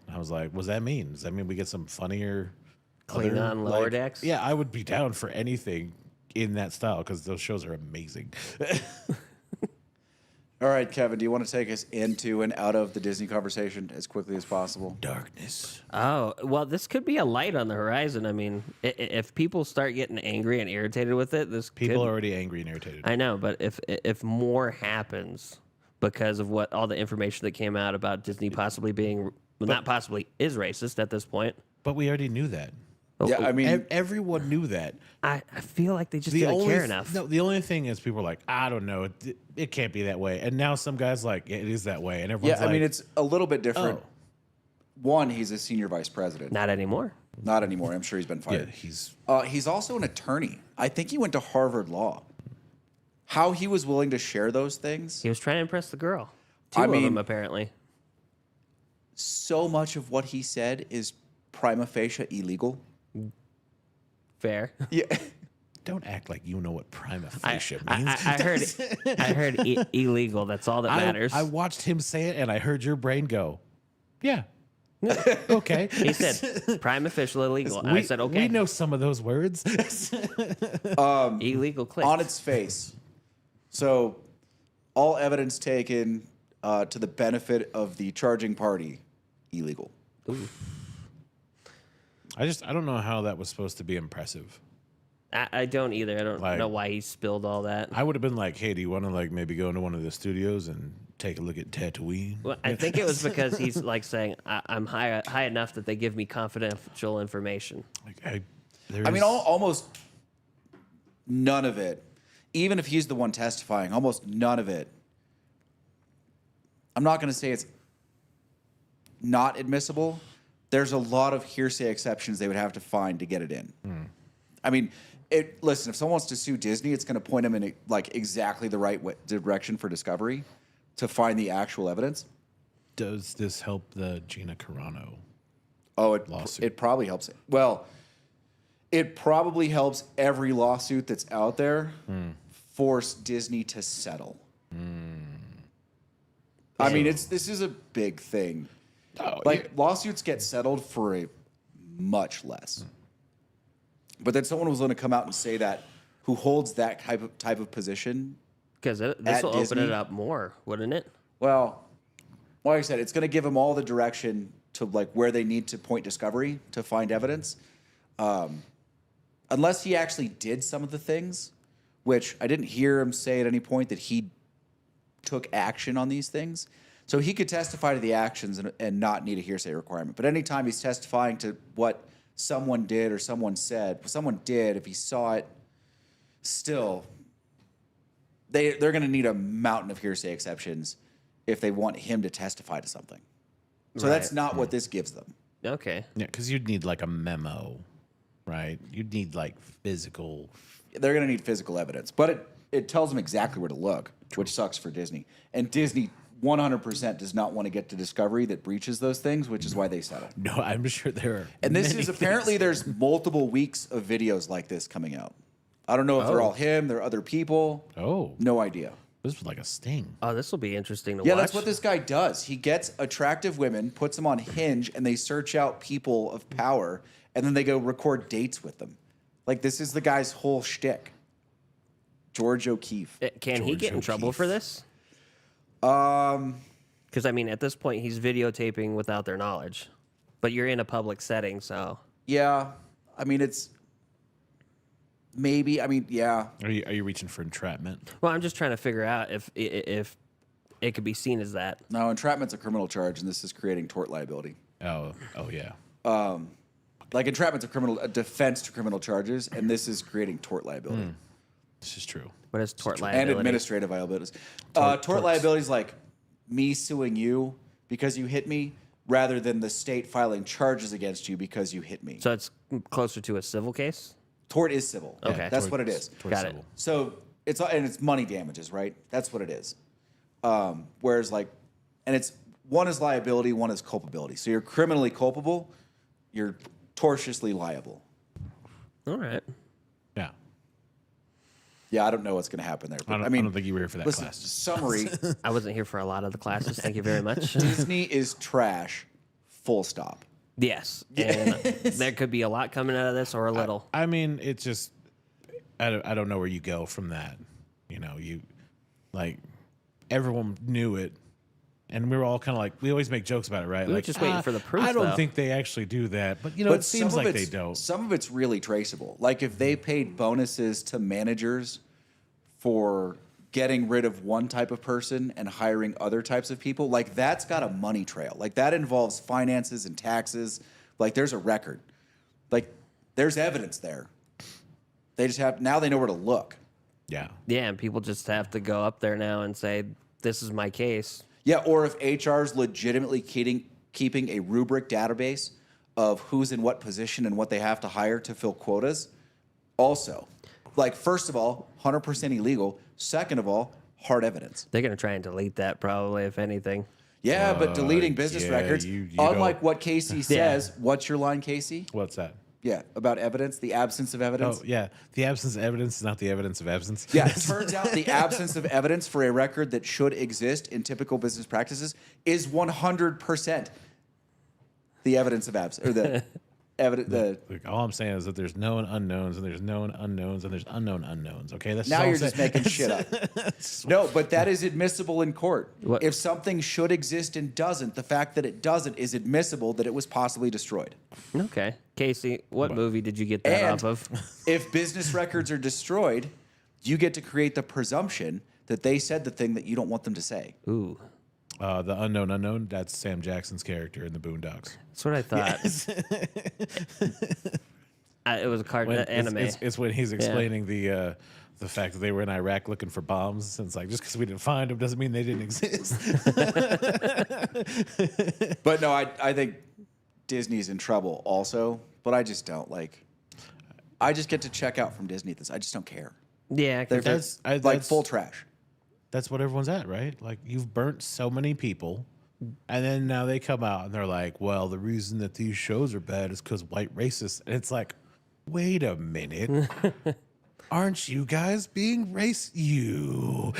And I was like, what does that mean? Does that mean we get some funnier Klingon other, Lower like- Decks? Yeah, I would be down for anything in that style because those shows are amazing. All right, Kevin, do you want to take us into and out of the Disney conversation as quickly as possible? Darkness. Oh, well, this could be a light on the horizon. I mean, if people start getting angry and irritated with it, this People could, are already angry and irritated. I know, but if more happens because of what all the information that came out about Disney possibly being, well, not possibly, is racist at this point. But we already knew that. Yeah, I mean, Everyone knew that. I feel like they just didn't care enough. No, the only thing is people are like, I don't know, it can't be that way. And now some guys like, it is that way. And everyone's yeah, like, I mean, it's a little bit different. oh. One, he's a senior vice president. Not anymore. Not anymore. I'm sure he's been yeah, fired. he's He's also an attorney. I think he went to Harvard Law. How he was willing to share those things, He was trying to impress the girl. Two I of mean- them, apparently. so much of what he said is prima facie illegal. Fair. Yeah. don't act like you know what prima I, facie I, means. I heard illegal. That's all that matters. I watched him say it, and I heard your brain go, "Yeah, okay." He said prime official illegal. And I said okay. We know some of those words. Illegal click. On its face. So, all evidence taken to the benefit of the charging party, illegal. I don't know how that was supposed to be impressive. I don't either. I don't Like- know why he spilled all that. I would have been like, "Hey, do you want to like maybe go into one of the studios and take a look at Tatooine?" Well, I think it was because he's like saying I'm high enough that they give me confidential information. Like, I mean, almost none of it, even if he's the one testifying, almost none of it. I'm not going to say it's not admissible. There's a lot of hearsay exceptions they would have to find to get it in. I mean, listen, if someone wants to sue Disney, it's going to point them in like exactly the right direction for discovery to find the actual evidence. does this help the Gina Carano? Oh, Lawsuit. it probably helps. Well, it probably helps every lawsuit that's out there force Disney to settle. I mean, this is a big thing. Oh, Like lawsuits get settled for a much less. But then someone was going to come out and say that who holds that type of position. Because this At will open Disney? it up more, wouldn't it? Well, like I said, it's going to give them all the direction to like where they need to point discovery to find evidence. Unless he actually did some of the things, which I didn't hear him say at any point that he took action on these things. So he could testify to the actions and not need a hearsay requirement. But anytime he's testifying to what someone did or someone said, someone did, if he saw it, still, they're going to need a mountain of hearsay exceptions if they want him to testify to something. So that's Right. not what this gives them. Okay. Yeah, because you'd need like a memo, right? You'd need like physical. They're going to need physical evidence, but it tells them exactly where to look, which sucks for Disney. And Disney 100% does not want to get to discovery that breaches those things, which is why they settle. No, I'm sure there are. And this many is apparently things. there's multiple weeks of videos like this coming out. I don't know if they're all him, they're other people. Oh, No idea. this was like a sting. Oh, this will be interesting to Yeah, watch. that's what this guy does. He gets attractive women, puts them on Hinge, and they search out people of power, and then they go record dates with them. Like, this is the guy's whole shtick. George O'Keefe. Can he George get in trouble for O'Keefe. this? Because I mean, at this point, he's videotaping without their knowledge, but you're in a public setting, so Yeah, I mean, it's maybe. I mean, yeah. Are you reaching for entrapment? well, I'm just trying to figure out if it could be seen as that. No, entrapment's a criminal charge, and this is creating tort liability. Oh yeah. Like entrapment's a defense to criminal charges, and this is creating tort liability This is true. What is tort and liability? administrative liabilities. Tort liability is like me suing you because you hit me, rather than the state filing charges against you because you hit me. So it's closer to a civil case. Tort is civil. Okay. That's what it is. Toward Got it. civil. So it's money damages, right? That's what it is. Whereas like, and it's one is liability, one is culpability. So you're criminally culpable, you're tortiously liable. All right. Yeah. Yeah, I don't know what's going to happen there. But I mean, don't think you were here for that listen, class. summary: I wasn't here for a lot of the classes. Thank you very much. Disney is trash. Full stop. Yes, and there could be a lot coming out of this, or a little. I mean, it's just I don't know where you go from that. You know, you like everyone knew it, and we were all kind of like we always make jokes about it, right? We were like just waiting for the proof, I don't though. think they actually do that, but you know, it seems some of like they it's- don't. Some of it's really traceable. Like if they paid bonuses to managers for getting rid of one type of person and hiring other types of people, like that's got a money trail. Like that involves finances and taxes. Like there's a record. Like there's evidence there. They just have now they know where to look. Yeah. Yeah, and people just have to go up there now and say, "This is my case." Yeah, or if HR is legitimately keeping a rubric database of who's in what position and what they have to hire to fill quotas, also, like first of all, 100% illegal. Second of all, hard evidence. They're gonna try and delete that probably, if anything. Yeah, but deleting business yeah, records, you unlike don't- what Casey says, what's your line, Casey? What's that? Yeah, about evidence, the absence of evidence. Oh, yeah. The absence of evidence is not the evidence of absence. Yeah, it turns out the absence of evidence for a record that should exist in typical business practices is 100% the evidence of absence, or the evidence. Like, all I'm saying is that there's known unknowns, and there's known unknowns, and there's unknown unknowns. Okay, that's Now all I'm you're just saying. making shit up. No, but that is admissible in court. What- If something should exist and doesn't, the fact that it doesn't is admissible that it was possibly destroyed. Okay, Casey, what movie did you get that And off of? if business records are destroyed, you get to create the presumption that they said the thing that you don't want them to say. Ooh, The unknown unknown. That's Sam Jackson's character in the Boondocks. that's what I thought. It was a cartoon When- anime. It's when he's explaining the fact that they were in Iraq looking for bombs. And it's like just because we didn't find them doesn't mean they didn't exist. But no, I think Disney's in trouble also, but I just don't like. I just get to check out from Disney. I just don't care. Yeah, 'cause They're like full trash. That's what everyone's at, right? Like you've burnt so many people, and then now they come out and they're like, "Well, the reason that these shows are bad is because white racists." And it's like, wait a minute, Aren't you guys being racist? You.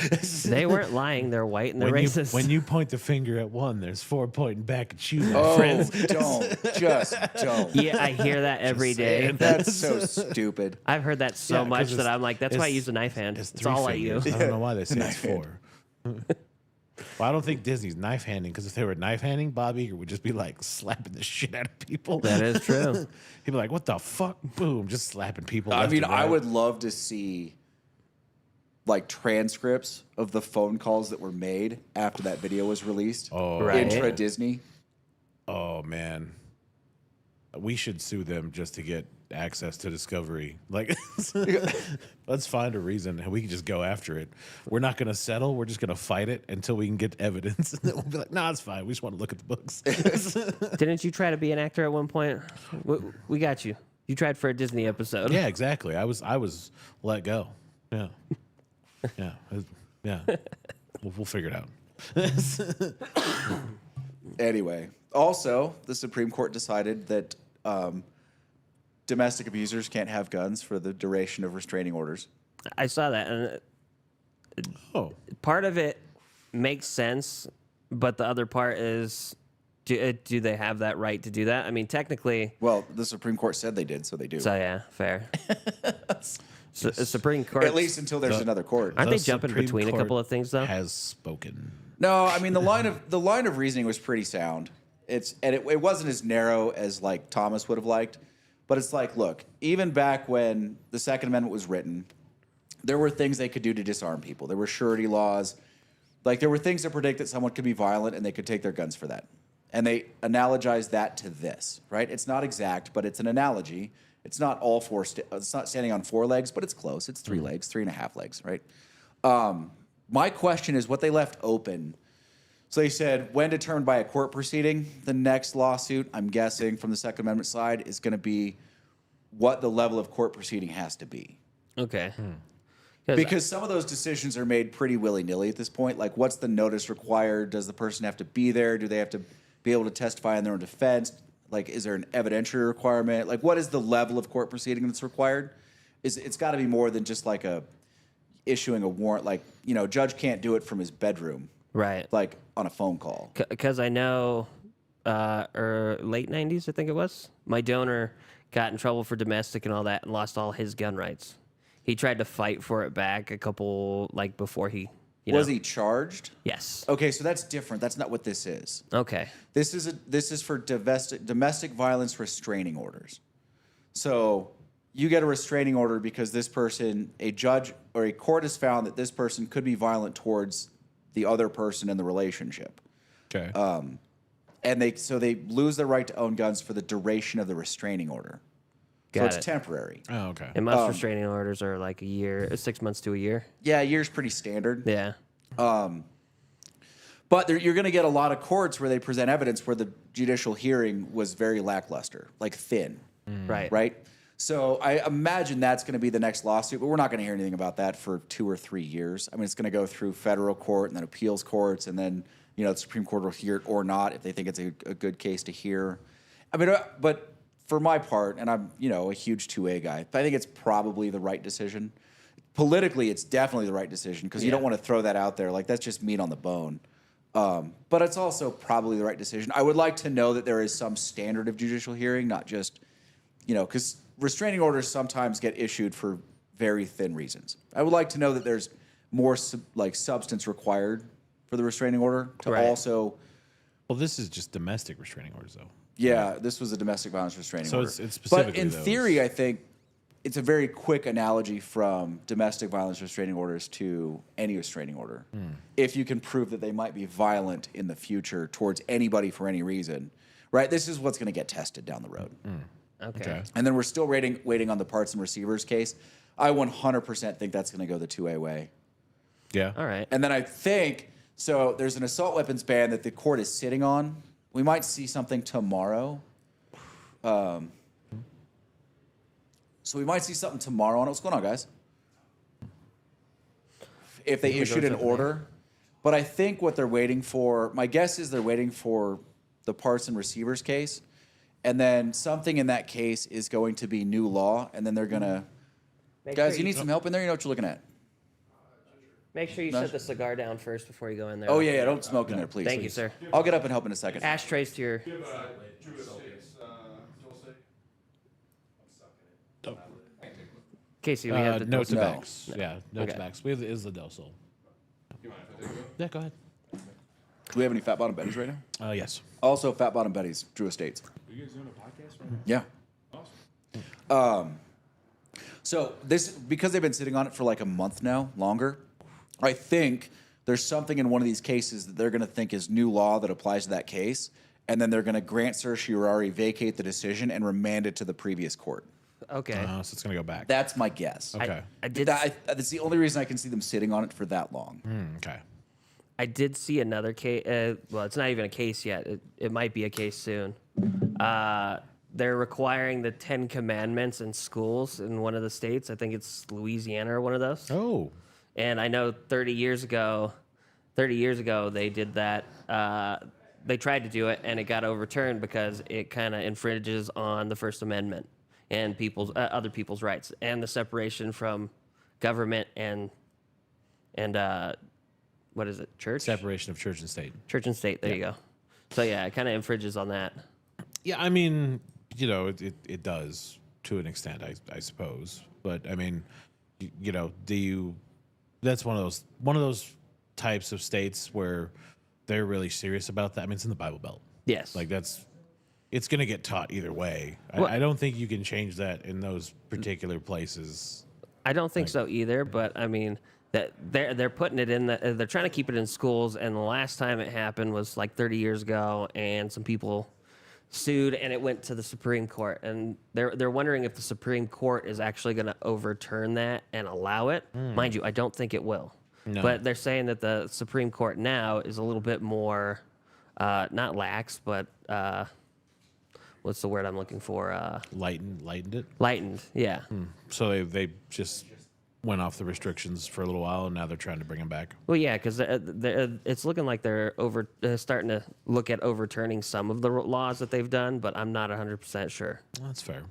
They weren't lying. They're white and they're racist. When you point the finger at one, there's 4 pointing back at you, my Oh, friends. just don't. Yeah, I hear that every day. saying. That's so stupid. I've heard that so Yeah, 'cause much that it's- I'm like, that's why I it's- use a knife hand. It's It's 3 all I fingers. use. I don't know why they say it's Knife hand. 4. Well, I don't think Disney's knife handing, because if they were knife handing, Bob Iger would just be like slapping the shit out of people. That is true. He'd be like, "What the fuck?" Boom, just slapping people. I left mean, and I right. would love to see like transcripts of the phone calls that were made after that video was released. Oh, Right. Intra Disney. oh man, we should sue them just to get access to Discovery. Like, let's find a reason and we can just go after it. We're not going to settle. We're just going to fight it until we can get evidence. And then we'll be like, "No, it's fine. We just want to look at the books." Didn't you try to be an actor at one point? We got you. You tried for a Disney episode. Yeah, exactly. I was let go. Yeah, yeah, yeah. We'll figure it out. Anyway, also, the Supreme Court decided that domestic abusers can't have guns for the duration of restraining orders. I saw that, and Oh, part of it makes sense, but the other part is, do they have that right to do that? I mean, technically, Well, the Supreme Court said they did, so they do. so yeah, fair. So, Supreme Court, At least until there's another court. aren't the they jumping Supreme between a Court couple of things though? has spoken. No, I mean the line of reasoning was pretty sound. It wasn't as narrow as like Thomas would have liked, but it's like, look, even back when the Second Amendment was written, there were things they could do to disarm people. There were surety laws, like there were things that predict that someone could be violent and they could take their guns for that. And they analogized that to this, right? It's not exact, but it's an analogy. It's not all four. It's not standing on 4 legs, but it's close. It's 3 legs, 3.5 legs, right? My question is what they left open. So they said, when determined by a court proceeding, the next lawsuit, I'm guessing from the Second Amendment side, is going to be what the level of court proceeding has to be. Okay. Because some of those decisions are made pretty willy-nilly at this point. Like, what's the notice required? Does the person have to be there? Do they have to be able to testify in their own defense? Like, is there an evidentiary requirement? Like, what is the level of court proceeding that's required? It's got to be more than just like issuing a warrant. Like, judge can't do it from his bedroom, Right. like on a phone call. Because I know, late 90s, I think it was, my donor got in trouble for domestic and all that and lost all his gun rights. He tried to fight for it back a couple, like, before he, Was he charged? Yes. Okay, so that's different. That's not what this is. Okay. This is for domestic violence restraining orders. So you get a restraining order because this person, a judge or a court has found that this person could be violent towards the other person in the relationship. Okay. And they lose their right to own guns for the duration of the restraining order. So Got it's it. temporary. oh, okay. And most restraining orders are like a year, 6 months to a year. Yeah, a year's pretty standard. Yeah. But you're going to get a lot of courts where they present evidence where the judicial hearing was very lackluster, like thin. Right. Right? So I imagine that's going to be the next lawsuit, but we're not going to hear anything about that for 2 or 3 years. I mean, it's going to go through federal court and then appeals courts, and then the Supreme Court will hear it or not if they think it's a good case to hear. I mean, but for my part, and I'm a huge 2A guy, I think it's probably the right decision. Politically, it's definitely the right decision because you don't want to throw that out there like that's just meat on the bone. But it's also probably the right decision. I would like to know that there is some standard of judicial hearing, not just because restraining orders sometimes get issued for very thin reasons. I would like to know that there's more substance required for the restraining order to Right. also. Well, this is just domestic restraining orders, though. Yeah, this was a domestic violence restraining So order. it's but specifically in those. theory, I think it's a very quick analogy from domestic violence restraining orders to any restraining order. If you can prove that they might be violent in the future towards anybody for any reason, right? This is what's going to get tested down the road. Okay. And then we're still waiting on the parts and receivers case. I 100% think that's going to go the 2A way. Yeah. All right. And then I think, so there's an assault weapons ban that the court is sitting on. We might see something tomorrow. So we might see something tomorrow on it. What's going on, guys? If they issued an order. But I think what they're waiting for, my guess is they're waiting for the parts and receivers case. And then something in that case is going to be new law. And then they're going to Guys, you need some help in there? You know what you're looking at. Make sure you set the cigar down first before you go in there. Oh, yeah, don't smoke in there, please. Thank you, sir. I'll get up and help in a second. Ashtrays to your. Casey, we have the no Dos Equis. tobacco. Yeah, no Okay. tobacco. We have is the Del Sol. Yeah, go ahead. Do we have any Fat Bottom Betties right now? Yes. Also, Fat Bottom Betties, Drew Estates. Are you guys doing a podcast right now? Yeah. Awesome. So this, because they've been sitting on it for like a month now, longer, I think there's something in one of these cases that they're going to think is new law that applies to that case, and then they're going to grant certiorari, vacate the decision, and remand it to the previous court. Okay. So it's gonna go back. That's my guess. Okay. I did. That's the only reason I can see them sitting on it for that long. Okay. I did see another case. Well, it's not even a case yet. It might be a case soon. They're requiring the 10 Commandments in schools in one of the states. I think it's Louisiana or one of those. Oh. And I know 30 years ago, they did that. They tried to do it, and it got overturned because it kind of infringes on the First Amendment and other people's rights, and the separation from government and what is it? Church? Separation of church and state. Church and state. There you go. So yeah, it kind of infringes on that. Yeah, I mean, you know, it does to an extent, I suppose. But I mean, you know, that's one of those types of states where they're really serious about that. I mean, it's in the Bible Belt. Yes. Like it's going to get taught either way. I don't think you can change that in those particular places. I don't think so either, but I mean that they're putting it in they're trying to keep it in schools, and the last time it happened was like 30 years ago, and some people sued, and it went to the Supreme Court, and they're wondering if the Supreme Court is actually going to overturn that and allow it. Mind you, I don't think it will. No. But they're saying that the Supreme Court now is a little bit more not lax, but what's the word I'm looking for? Lightened it. Lightened, yeah. So they just went off the restrictions for a little while, and now they're trying to bring them back. Well, yeah, because it's looking like they're starting to look at overturning some of the laws that they've done, but I'm not 100% sure. That's fair.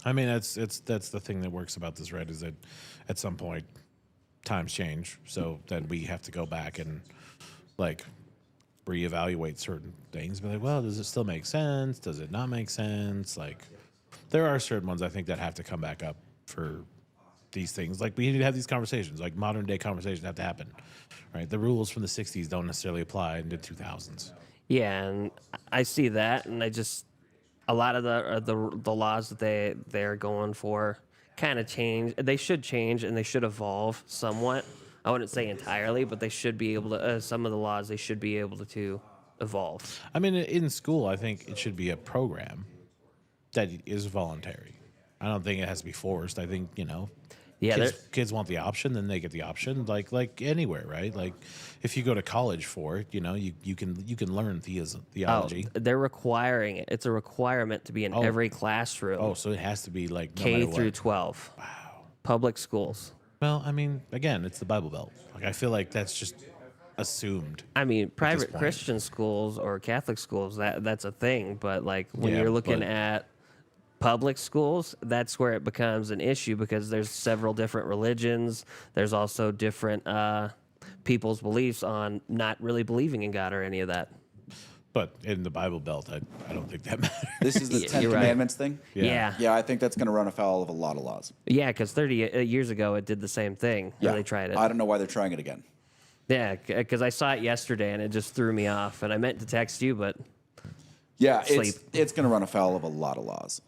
I mean, that's the thing that works about this, right? Is that at some point times change, so then we have to go back and like reevaluate certain things. Be like, well, does it still make sense? Does it not make sense? Like, there are certain ones I think that have to come back up for these things. Like, we need to have these conversations. Like, modern day conversations have to happen, right? The rules from the '60s don't necessarily apply in the 2000s. Yeah, and I see that, and a lot of the laws that they're going for kind of change. They should change, and they should evolve somewhat. I wouldn't say entirely, but they should be able to. Some of the laws they should be able to evolve. I mean, in school, I think it should be a program that is voluntary. I don't think it has to be forced. I think, you know, Yeah, kids want the option, then they get the option. Like anywhere, right? Like if you go to college for it, you know, you can learn theology. they're requiring it. It's a requirement to be in every classroom. Oh, so it has to be like no K matter through what. 12. Wow. Public schools. Well, I mean, again, it's the Bible Belt. Like, I feel like that's just assumed. I mean, private point. Christian schools or Catholic schools, that's a thing. But like when Yeah, you're looking but- at public schools, that's where it becomes an issue because there's several different religions. There's also different people's beliefs on not really believing in God or any of that. But in the Bible Belt, I don't think that matters. This is the Yeah, 10 you're right. Commandments thing? Yeah. Yeah, I think that's going to run afoul of a lot of laws. Yeah, because 30 years ago it did the same thing. Yeah, they tried it. I don't know why they're trying it again. Yeah, because I saw it yesterday and it just threw me off. And I meant to text you, but Yeah, Sleep. it's going to run afoul of a lot of laws.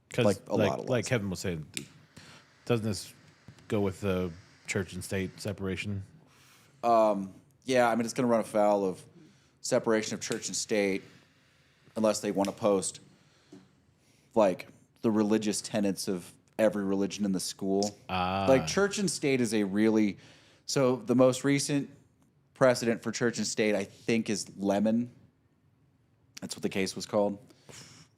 Because Like a lot of like laws. Kevin was saying, doesn't this go with the church and state separation? Yeah, I mean, it's going to run afoul of separation of church and state unless they want to post, like, the religious tenets of every religion in the school. Like, church and state is a really... So the most recent precedent for church and state, I think, is Lemon. That's what the case was called.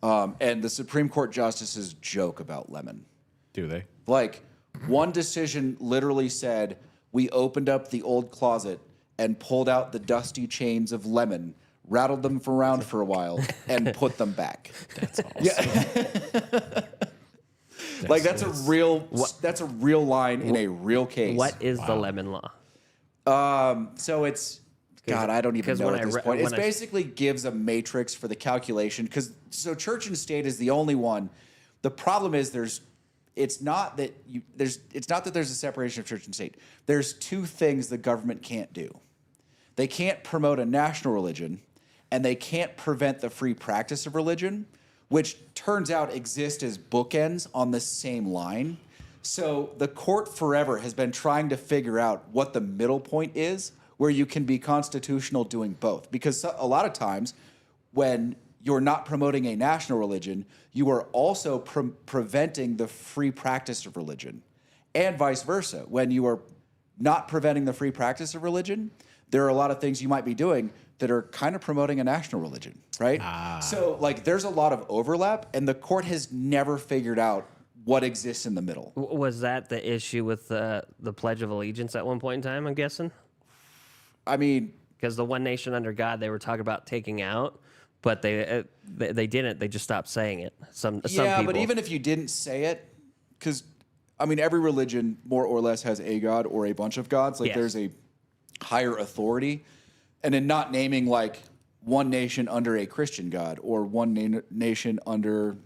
And the Supreme Court justices joke about Lemon. Do they? Like, one decision literally said, we opened up the old closet and pulled out the dusty chains of Lemon, rattled them around for a while, and put them back. That's awesome. Like that's a real line in a real case. What is the lemon law? So it's God, I don't even know when at I this re- point. It when I- basically gives a matrix for the calculation because so church and state is the only one. The problem is it's not that there's a separation of church and state. There's two things the government can't do. They can't promote a national religion, and they can't prevent the free practice of religion, which turns out exist as bookends on the same line. So the court forever has been trying to figure out what the middle point is where you can be constitutional doing both. Because a lot of times when you're not promoting a national religion, you are also preventing the free practice of religion. And vice versa. When you are not preventing the free practice of religion, there are a lot of things you might be doing that are kind of promoting a national religion, right? So like there's a lot of overlap, and the court has never figured out what exists in the middle. Was that the issue with the Pledge of Allegiance at one point in time, I'm guessing? I mean, Because the one nation under God they were talking about taking out, but they didn't. They just stopped saying it. Some yeah, people. but even if you didn't say it, because I mean, every religion more or less has a god or a bunch of gods. Like Yes. there's a higher authority, and in not naming like one nation under a Christian god or one nation under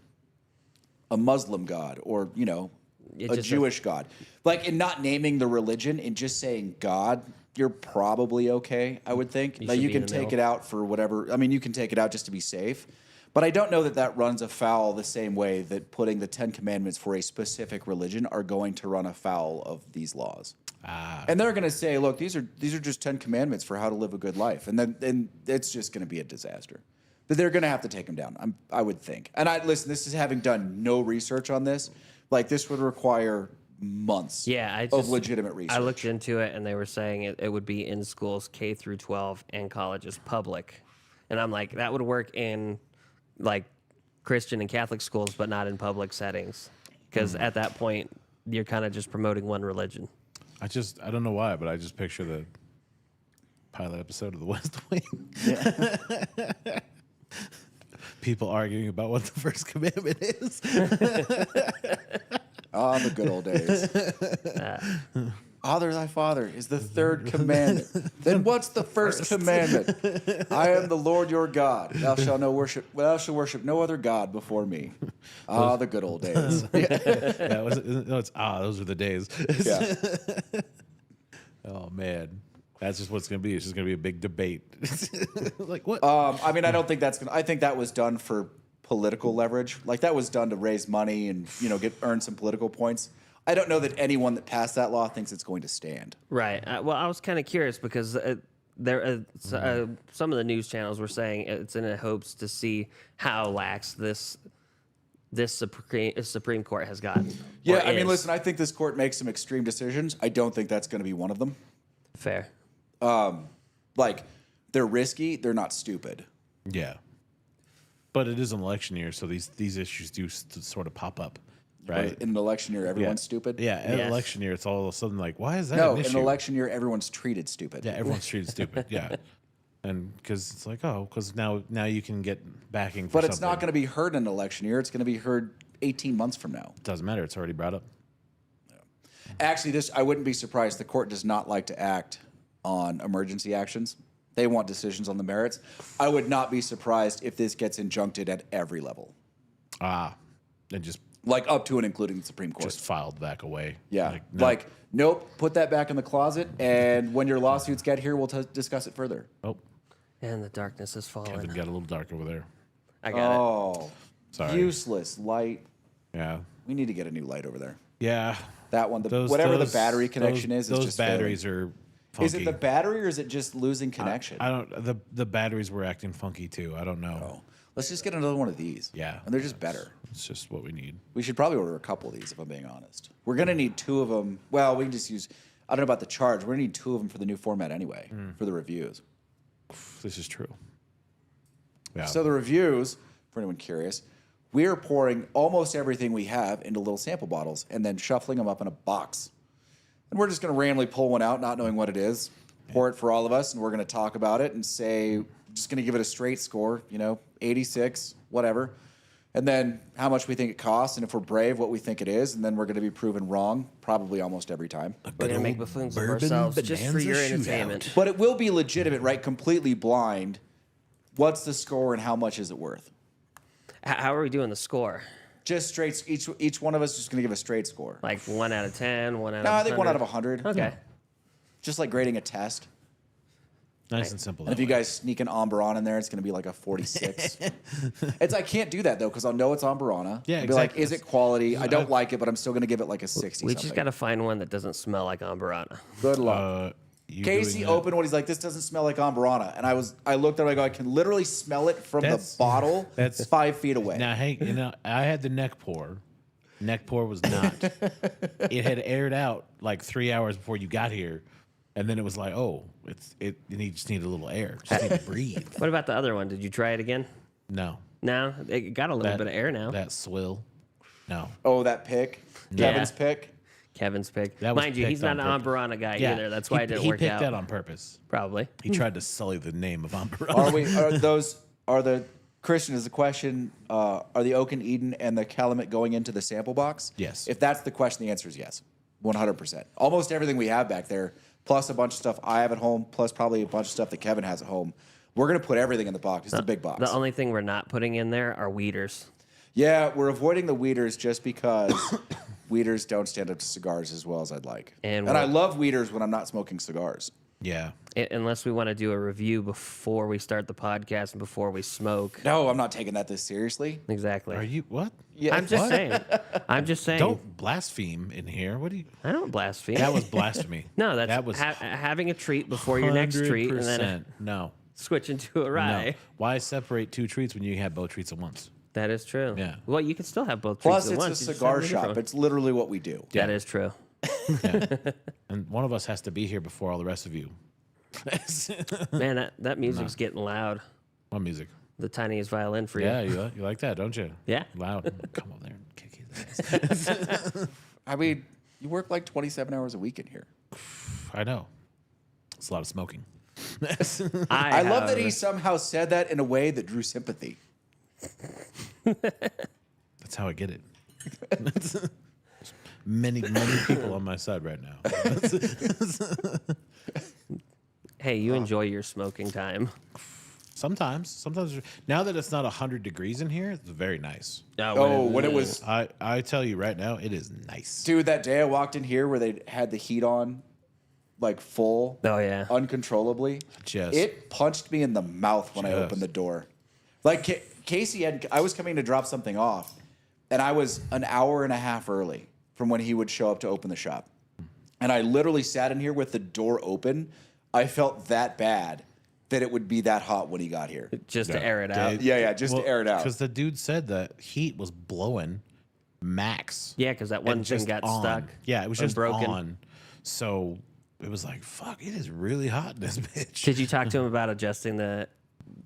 a Muslim god or It a just Jewish god, like in not naming the religion and just saying God, you're probably okay. I would think like should you be in can the take middle. it out for whatever. I mean, you can take it out just to be safe. But I don't know that runs afoul the same way that putting the 10 Commandments for a specific religion are going to run afoul of these laws. And they're going to say, look, these are just 10 Commandments for how to live a good life. And then it's just going to be a disaster. But they're going to have to take them down, I would think. And listen, this is having done no research on this. Like, this would require months of legitimate research. I looked into it, and they were saying it would be in schools K through 12 and colleges public. And I'm like, that would work in like Christian and Catholic schools, but not in public settings. Because at that point, you're kind of just promoting one religion. I don't know why, but I just picture the pilot episode of The West Wing. People arguing about what the first commandment is. Ah, the good old days. Honor thy father is the third commandment. Then what's the first commandment? I am the Lord your God. Thou shalt worship no other God before me. Ah, the good old days. Those were the days. Yeah. Oh man, that's just what's gonna be. It's just gonna be a big debate. Like what? I mean, I don't think I think that was done for political leverage. Like that was done to raise money and earn some political points. I don't know that anyone that passed that law thinks it's going to stand. Right. Well, I was kind of curious because some of the news channels were saying it's in hopes to see how lax this Supreme Court has gotten. Yeah, I mean, listen, I think this court makes some extreme decisions. I don't think that's going to be one of them. Fair. Like, they're risky. They're not stupid. Yeah, but it is an election year, so these issues do sort of pop up, right? In an election year, everyone's stupid. Yeah, in an Yes. election year, it's all of a sudden like, why is that No, an in issue? an election year, everyone's treated stupid. Yeah, everyone's treated stupid. Yeah, and because it's like, because now you can get backing for But something. it's not going to be heard in an election year. It's going to be heard 18 months from now. Doesn't matter. It's already brought up. Actually, I wouldn't be surprised. The court does not like to act on emergency actions. They want decisions on the merits. I would not be surprised if this gets injuncted at every level, And just like up to and including the Supreme Court. just filed back away. Yeah. no. Nope, put that back in the closet, and when your lawsuits get here, we'll discuss it further. Oh, And the darkness is falling. Kevin got a little dark over there. I got it. Oh, Sorry. useless light. Yeah, We need to get a new light over there. yeah. That one, whatever the battery connection is Those just batteries failing. are funky. Is it the battery or is it just losing connection? I don't. The batteries were acting funky too. I don't know. Oh. Let's just get another one of these. Yeah, And they're just better. It's just what we need. We should probably order a couple of these if I'm being honest. We're going to need two of them. Well, we can just use, I don't know about the charge. We're going to need two of them for the new format anyway, for the reviews. This is true. Yeah. So the reviews, for anyone curious, we're pouring almost everything we have into little sample bottles and then shuffling them up in a box. And we're just going to randomly pull one out, not knowing what it is, pour it for all of us, and we're going to talk about it and say, just going to give it a straight score, 86, whatever. and then how much we think it costs, and if we're brave, what we think it is, and then we're going to be proven wrong probably almost every time. We're gonna make buffoons of bourbon ourselves just for bonanza your shootout. entertainment. But it will be legitimate, right? Completely blind. What's the score and how much is it worth? How are we doing the score? Just straight. Each one of us is just going to give a straight score. Like 1 out of 10, 1 out of No, 100? I think 1 out of 100. Okay. Just like grading a test. Nice and simple. And if you guys sneak an Ambaran in there, it's going to be like a 46. I can't do that though because I'll know it's Ambarana. Yeah, I'll be like, exactly. is it quality? I don't like it, but I'm still going to give it like a 60. We just got to find one that doesn't smell like Ambarana. Good luck. Casey opened one. He's like, this doesn't smell like Ambarana. And I looked at it. I go, I can literally smell it from the bottle. That's 5 feet away. Now, hey, I had the neck pour. Neck pour was not. It had aired out like 3 hours before you got here, and then it was like, oh, you just need a little air. Just need to breathe. What about the other one? Did you try it again? No, No, it got a little bit of air now. that swill. No. Oh, that pick. Yeah. Kevin's pick. Kevin's pick. That was Mind you, he's picked not on an purpose. Ambarana guy either. That's why it didn't work He picked out. that on purpose. Probably. He tried to sully the name of Ambarana. Are the Christian is the question, are the Oak and Eden and the Calumet going into the sample box? Yes. If that's the question, the answer is yes. 100%. Almost everything we have back there, plus a bunch of stuff I have at home, plus probably a bunch of stuff that Kevin has at home. We're going to put everything in the box. It's a big box. The only thing we're not putting in there are weeders. Yeah, we're avoiding the weeders just because weeders don't stand up to cigars as well as I'd like. And I love weeders when I'm not smoking cigars. Yeah. Unless we want to do a review before we start the podcast and before we smoke. No, I'm not taking that this seriously. Exactly. Are you what? Yeah, I'm just saying. I'm just saying. Don't blaspheme in here. What do you? I don't blaspheme. That was blasphemy. No, that's that was having a treat before your next treat and then 100%. No. switch into a rye. No. Why separate 2 treats when you can have both treats at once? That is true. Yeah. Well, you can still have both Plus, treats at it's once. a You just cigar have a different shop. one. It's literally what we do. Yeah. That is true. And one of us has to be here before all the rest of you. Man, that music's getting loud. What music? The tiniest violin for you. Yeah, you like that, don't you? Yeah. Loud. Come over there and kick his ass. I mean, you work like 27 hours a week in here. I know. It's a lot of smoking. I love that he somehow said that in a way that drew sympathy. That's how I get it. many people on my side right now. Hey, you enjoy your smoking time. Sometimes. Now that it's not 100 degrees in here, it's very nice. Oh, when it was... I tell you right now, it is nice. Dude, that day I walked in here where they had the heat on, like full. Oh, yeah. Uncontrollably. It punched me in the mouth when I opened the door. Like, Casey I was coming to drop something off, and I was an hour and a half early from when he would show up to open the shop. And I literally sat in here with the door open. I felt that bad that it would be that hot when he got here. Just to air it out. Just to air it out. Because the dude said the heat was blowing max. Yeah, because that one and thing just got on. stuck. Yeah, it was just broken. on. So it was like, fuck, it is really hot in this bitch. Did you talk to him about adjusting that?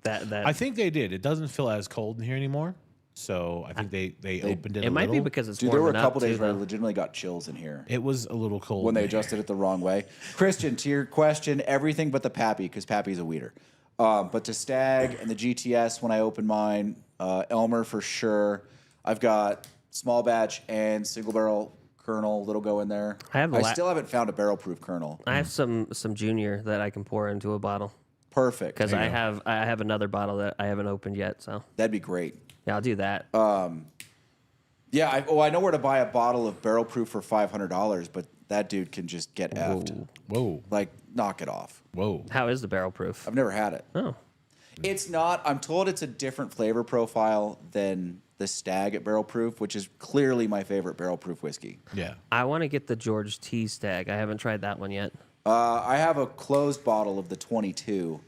I think they did. It doesn't feel as cold in here anymore. So I think they opened it a It might be little. because it's Dude, there were a warming couple up, too, days where I though. legitimately got chills in here. It was a little cold When they in here. adjusted it the wrong way. Christian, to your question, everything but the Pappy, because Pappy's a weeder. But to Stag and the GTS when I open mine, Elmer for sure. I've got small batch and single barrel kernel that'll go in there. I still haven't found a barrel proof kernel. I have some junior that I can pour into a bottle Perfect. because I have another bottle that I haven't opened yet. So That'd be great. yeah, I'll do that. Yeah, I know where to buy a bottle of barrel proof for $500, but that dude can just get effed. Whoa. Like, knock it off. Whoa. How is the barrel proof? I've never had it. Oh, It's not. I'm told it's a different flavor profile than the Stag at barrel proof, which is clearly my favorite barrel proof whiskey. Yeah. I want to get the George T Stag. I haven't tried that one yet. I have a closed bottle of the 22.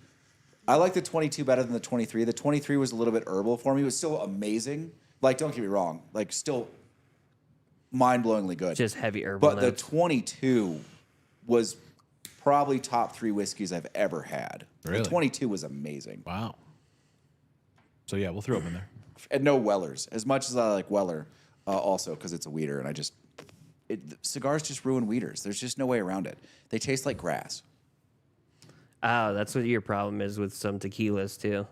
I like the 22 better than the 23. The 23 was a little bit herbal for me. It was still amazing. Like, don't get me wrong. Like, still mind-blowingly good. Just heavy herbal But the notes. 22 was probably top 3 whiskeys I've ever had. Really? The 22 was amazing. Wow. So yeah, we'll throw them in there. And no Wellers. As much as I like Weller, also because it's a weeder, and cigars just ruin weeders. There's just no way around it. They taste like grass. Oh, that's what your problem is with some tequilas too.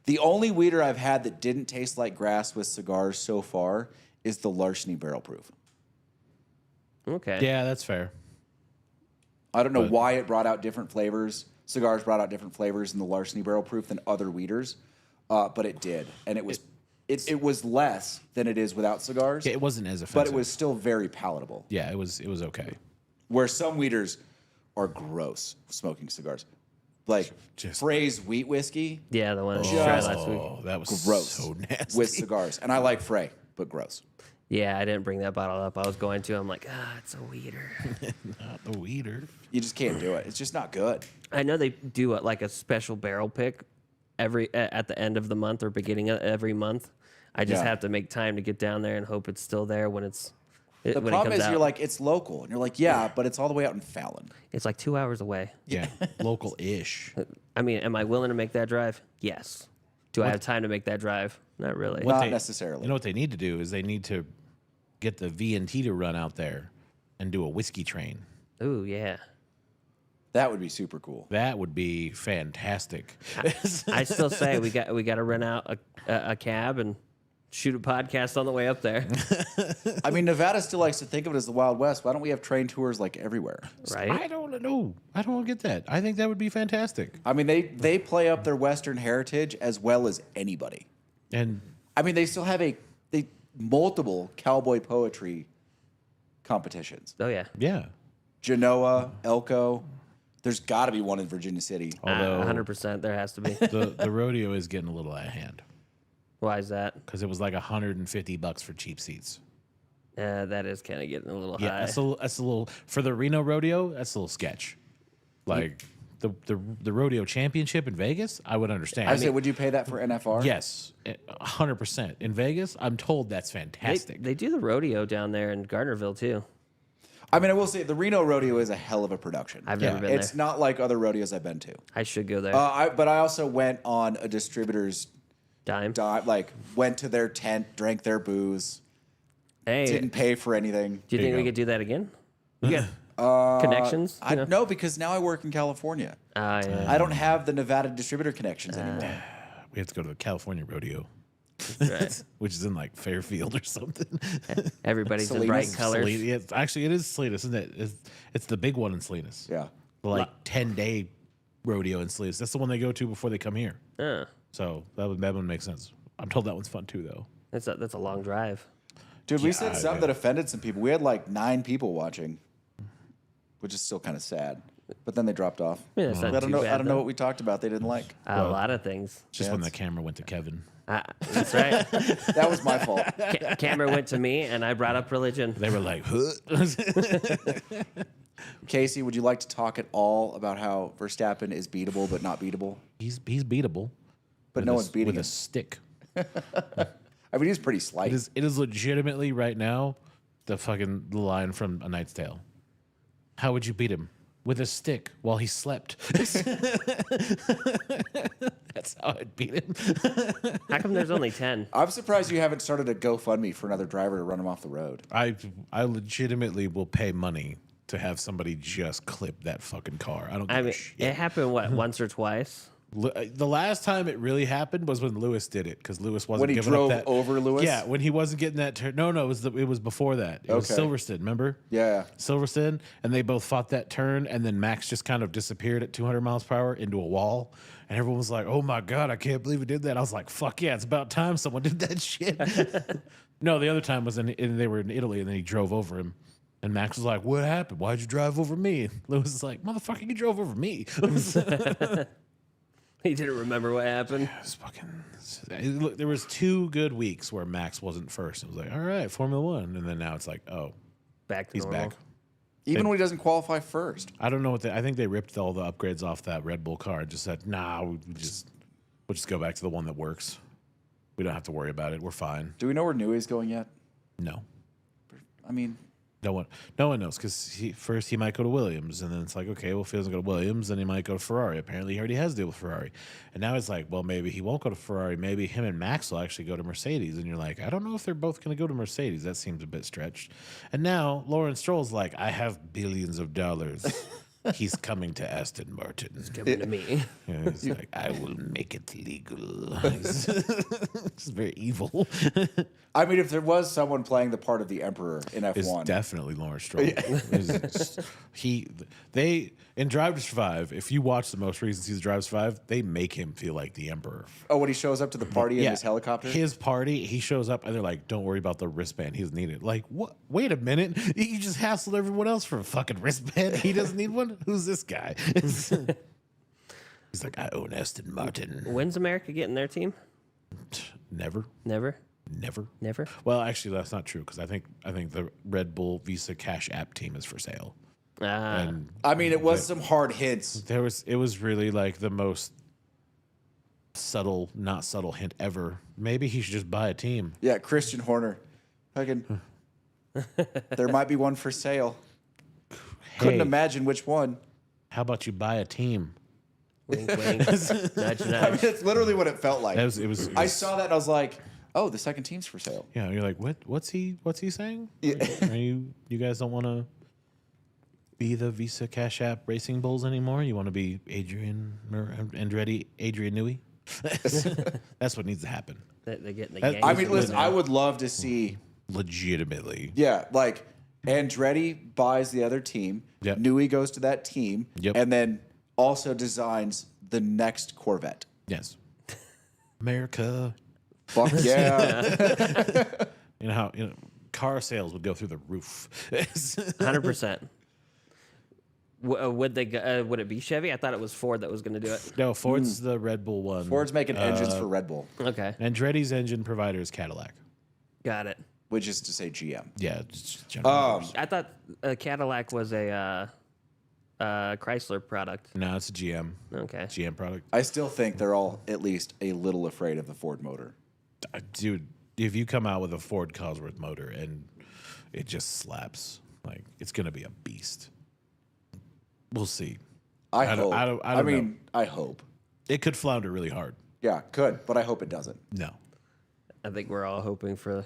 The only weeder I've had that didn't taste like grass with cigars so far is the Larceny Barrel Proof. Okay. Yeah, that's fair. I don't know But- why it brought out different flavors. Cigars brought out different flavors in the Larceny Barrel Proof than other weeders, but it did, and it was less than it is without cigars. It wasn't as offensive. but it was still very palatable. Yeah, it was okay. Where some weeders are gross smoking cigars, like Just- Frey's wheat whiskey, Yeah, the one I tried last week. Oh, that was gross so nasty. with cigars, and I like Frey, but gross. Yeah, I didn't bring that bottle up. I was going to. I'm like, it's a weeder. Not the weeder. You just can't do it. It's just not good. I know they do like a special barrel pick at the end of the month or beginning of every month. I just Yeah. have to make time to get down there and hope it's still there when The when it problem comes is out. you're like, it's local, and you're like, yeah, but it's all the way out in Fallon. It's like 2 hours away. Yeah, local-ish. I mean, am I willing to make that drive? Yes. Do I have time to make that drive? Not really. Not necessarily. You know what they need to do is they need to get the V&T to run out there and do a whiskey train. Ooh, yeah. That would be super cool. That would be fantastic. I still say we got to rent out a cab and shoot a podcast on the way up there, I mean, Nevada still likes to think of it as the Wild West. Why don't we have train tours like everywhere? right? I don't know. I don't get that. I think that would be fantastic. I mean, they play up their Western heritage as well as anybody. And I mean, they still have multiple cowboy poetry competitions. Oh yeah. yeah, Genoa, Elko. There's got to be one in Virginia City. although 100%, there has to be. the rodeo is getting a little out of hand Why is that? because it was like $150 for cheap seats. That is kind of getting a little Yeah, high. that's a little for the Reno rodeo. That's a little sketch. Like the rodeo championship in Vegas, I would understand. I say, would you pay that for NFR? Yes, 100%. In Vegas, I'm told that's fantastic. They do the rodeo down there in Gardnerville too. I mean, I will say the Reno rodeo is a hell of a production. I've never been It's there. not like other rodeos I've been to. I should go there. But I also went on a distributor's Dime. like went to their tent, drank their booze, Hey, didn't pay for anything. do you think you we go. could do that again? You got connections? You know? No, because now I work in California. Yeah. I don't have the Nevada distributor connections anymore. We have to go to the California rodeo, Right. which is in like Fairfield or something. Everybody's in Salinas. bright colors. Yeah, actually, it is Salinas, isn't it? It's the big one in Salinas. Yeah. The like 10-day rodeo in Salinas. That's the one they go to before they come here. Uh, So that would make sense. I'm told that one's fun too, though. that's a long drive. Dude, we Yeah, said I something know. that offended some people. We had like 9 people watching, which is still kind of sad. But then they dropped off. Yeah, that's not I don't too know. bad, I don't know though. what we talked about. They didn't like. A lot of things. Just Yeah, when the it's- camera went to Kevin. That's right. That was my fault. Camera went to me, and I brought up religion. They were like, huh? Casey, would you like to talk at all about how Verstappen is beatable but not beatable? he's beatable. But with no a- one's beating with him. a stick. I mean, he's pretty slight. It is legitimately right now the line from A Knight's Tale. How would you beat him? With a stick while he slept. That's how I'd beat him. How come there's only 10? I'm surprised you haven't started a GoFundMe for another driver to run him off the road. I legitimately will pay money to have somebody just clip that fucking car. I don't give I a mean, shit. it happened, once or twice? The last time it really happened was when Lewis did it because Lewis wasn't When he giving drove up that over Lewis? Yeah, when he wasn't getting that turn. No, it was before that. It was Okay. Silverstone. Remember? Yeah. Silverstone, and they both fought that turn, and then Max just kind of disappeared at 200 miles per hour into a wall, and everyone was like, "Oh my god, I can't believe he did that!" I was like, "Fuck yeah, it's about time someone did that shit." No, the other time was they were in Italy, and then he drove over him. And Max was like, "What happened? Why'd you drive over me?" And Lewis is like, "Motherfucker, you drove over me." He didn't remember what happened. It's fucking. Look, there was 2 good weeks where Max wasn't first. It was like, all right, Formula One, and then now it's like, oh, Back to he's normal. back. Even when he doesn't qualify first. I don't know what I think they ripped all the upgrades off that Red Bull car. Just said, nah, we'll just go back to the one that works. We don't have to worry about it. We're fine. Do we know where Newey's going yet? No, I mean, no one knows because first he might go to Williams, and then it's like, okay, well, if he doesn't go to Williams, then he might go to Ferrari. Apparently, he already has a deal with Ferrari, and now it's like, well, maybe he won't go to Ferrari. Maybe him and Max will actually go to Mercedes, and you're like, I don't know if they're both going to go to Mercedes. That seems a bit stretched. And now Lawrence Stroll's like, I have billions of dollars. He's coming to Aston Martin. Coming to me. Yeah, he's like, I will make it legal. It's very evil. I mean, if there was someone playing the part of the Emperor in It's F1, definitely Lawrence Stroll. They in Drive to Survive. If you watch the most recent season of Drive to Survive, they make him feel like the Emperor. oh, when he shows up to the party in his helicopter, His party, he shows up and they're like, "Don't worry about the wristband. He doesn't need it." Like, what? Wait a minute. You just hassled everyone else for a fucking wristband. He doesn't need one. Who's this guy? He's like, I own Aston Martin. When's America getting their team? Never. Never. Well, actually, that's not true because I think the Red Bull Visa Cash App team is for sale. And I mean, it was some hard hints. it was really like the most subtle, not subtle hint ever. Maybe he should just buy a team. Yeah, Christian Horner. Fucking, there might be one for sale. Couldn't Hey, imagine which one. how about you buy a team? Wink, wink. Nudge, I mean, nudge. it's literally what it felt like. It was I saw that and I was like, oh, the second team's for sale. Yeah, you're like, what's he saying? Yeah. Are you guys don't want to be the Visa Cash App Racing Bulls anymore? You want to be Andretti Newey? That's what needs to happen. They're getting the I gang. I mean, listen, I would love to see, Legitimately. yeah, like Andretti buys the other team, Yep. Newey goes to that team, Yep. and then also designs the next Corvette. Yes. America. Fuck yeah. You know how car sales would go through the roof. 100%. Would it be Chevy? I thought it was Ford that was going to do it. No, Ford's the Red Bull one. Ford's making engines for Red Bull, Okay, Andretti's engine provider is Cadillac. got it. which is to say GM. Yeah, just General Motors. I thought Cadillac was a Chrysler product. No, it's a GM. Okay. GM product. I still think they're all at least a little afraid of the Ford motor. Dude, if you come out with a Ford Cosworth motor and it just slaps, like it's gonna be a beast. We'll see. I don't- hope. I don't- I don't know. mean, I hope. It could flounder really hard. Yeah, could, but I hope it doesn't. No. I think we're all hoping for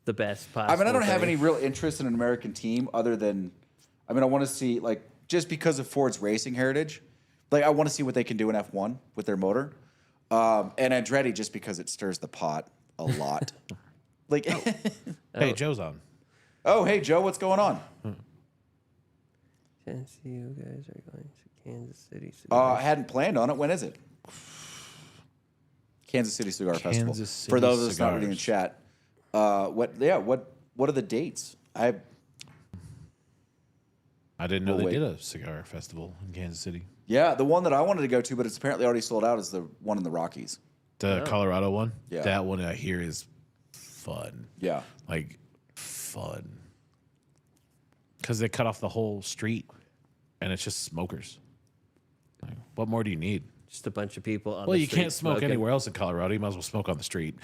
the best possible. I mean, I don't have thing. any real interest in an American team other than, I mean, I want to see, like, just because of Ford's racing heritage, like, I want to see what they can do in F1 with their motor. And Andretti, just because it stirs the pot a lot. Like, Hey, Joe's on. oh, hey, Joe, what's going on? Tennessee, you guys are going to Kansas City. I hadn't planned on it. When is it? Kansas City Cigar Festival. City For those of us not reading the Cigars. chat, what are the dates? I didn't know We'll they wait. did a cigar festival in Kansas City. Yeah, the one that I wanted to go to, but it's apparently already sold out, is the one in the Rockies. The Colorado one? Yeah. That one I hear is fun. Yeah. Like, fun. Because they cut off the whole street and it's just smokers. Like, what more do you need? Just a bunch of people on Well, the you street can't smoke smoking. anywhere else in Colorado. You might as well smoke on the street.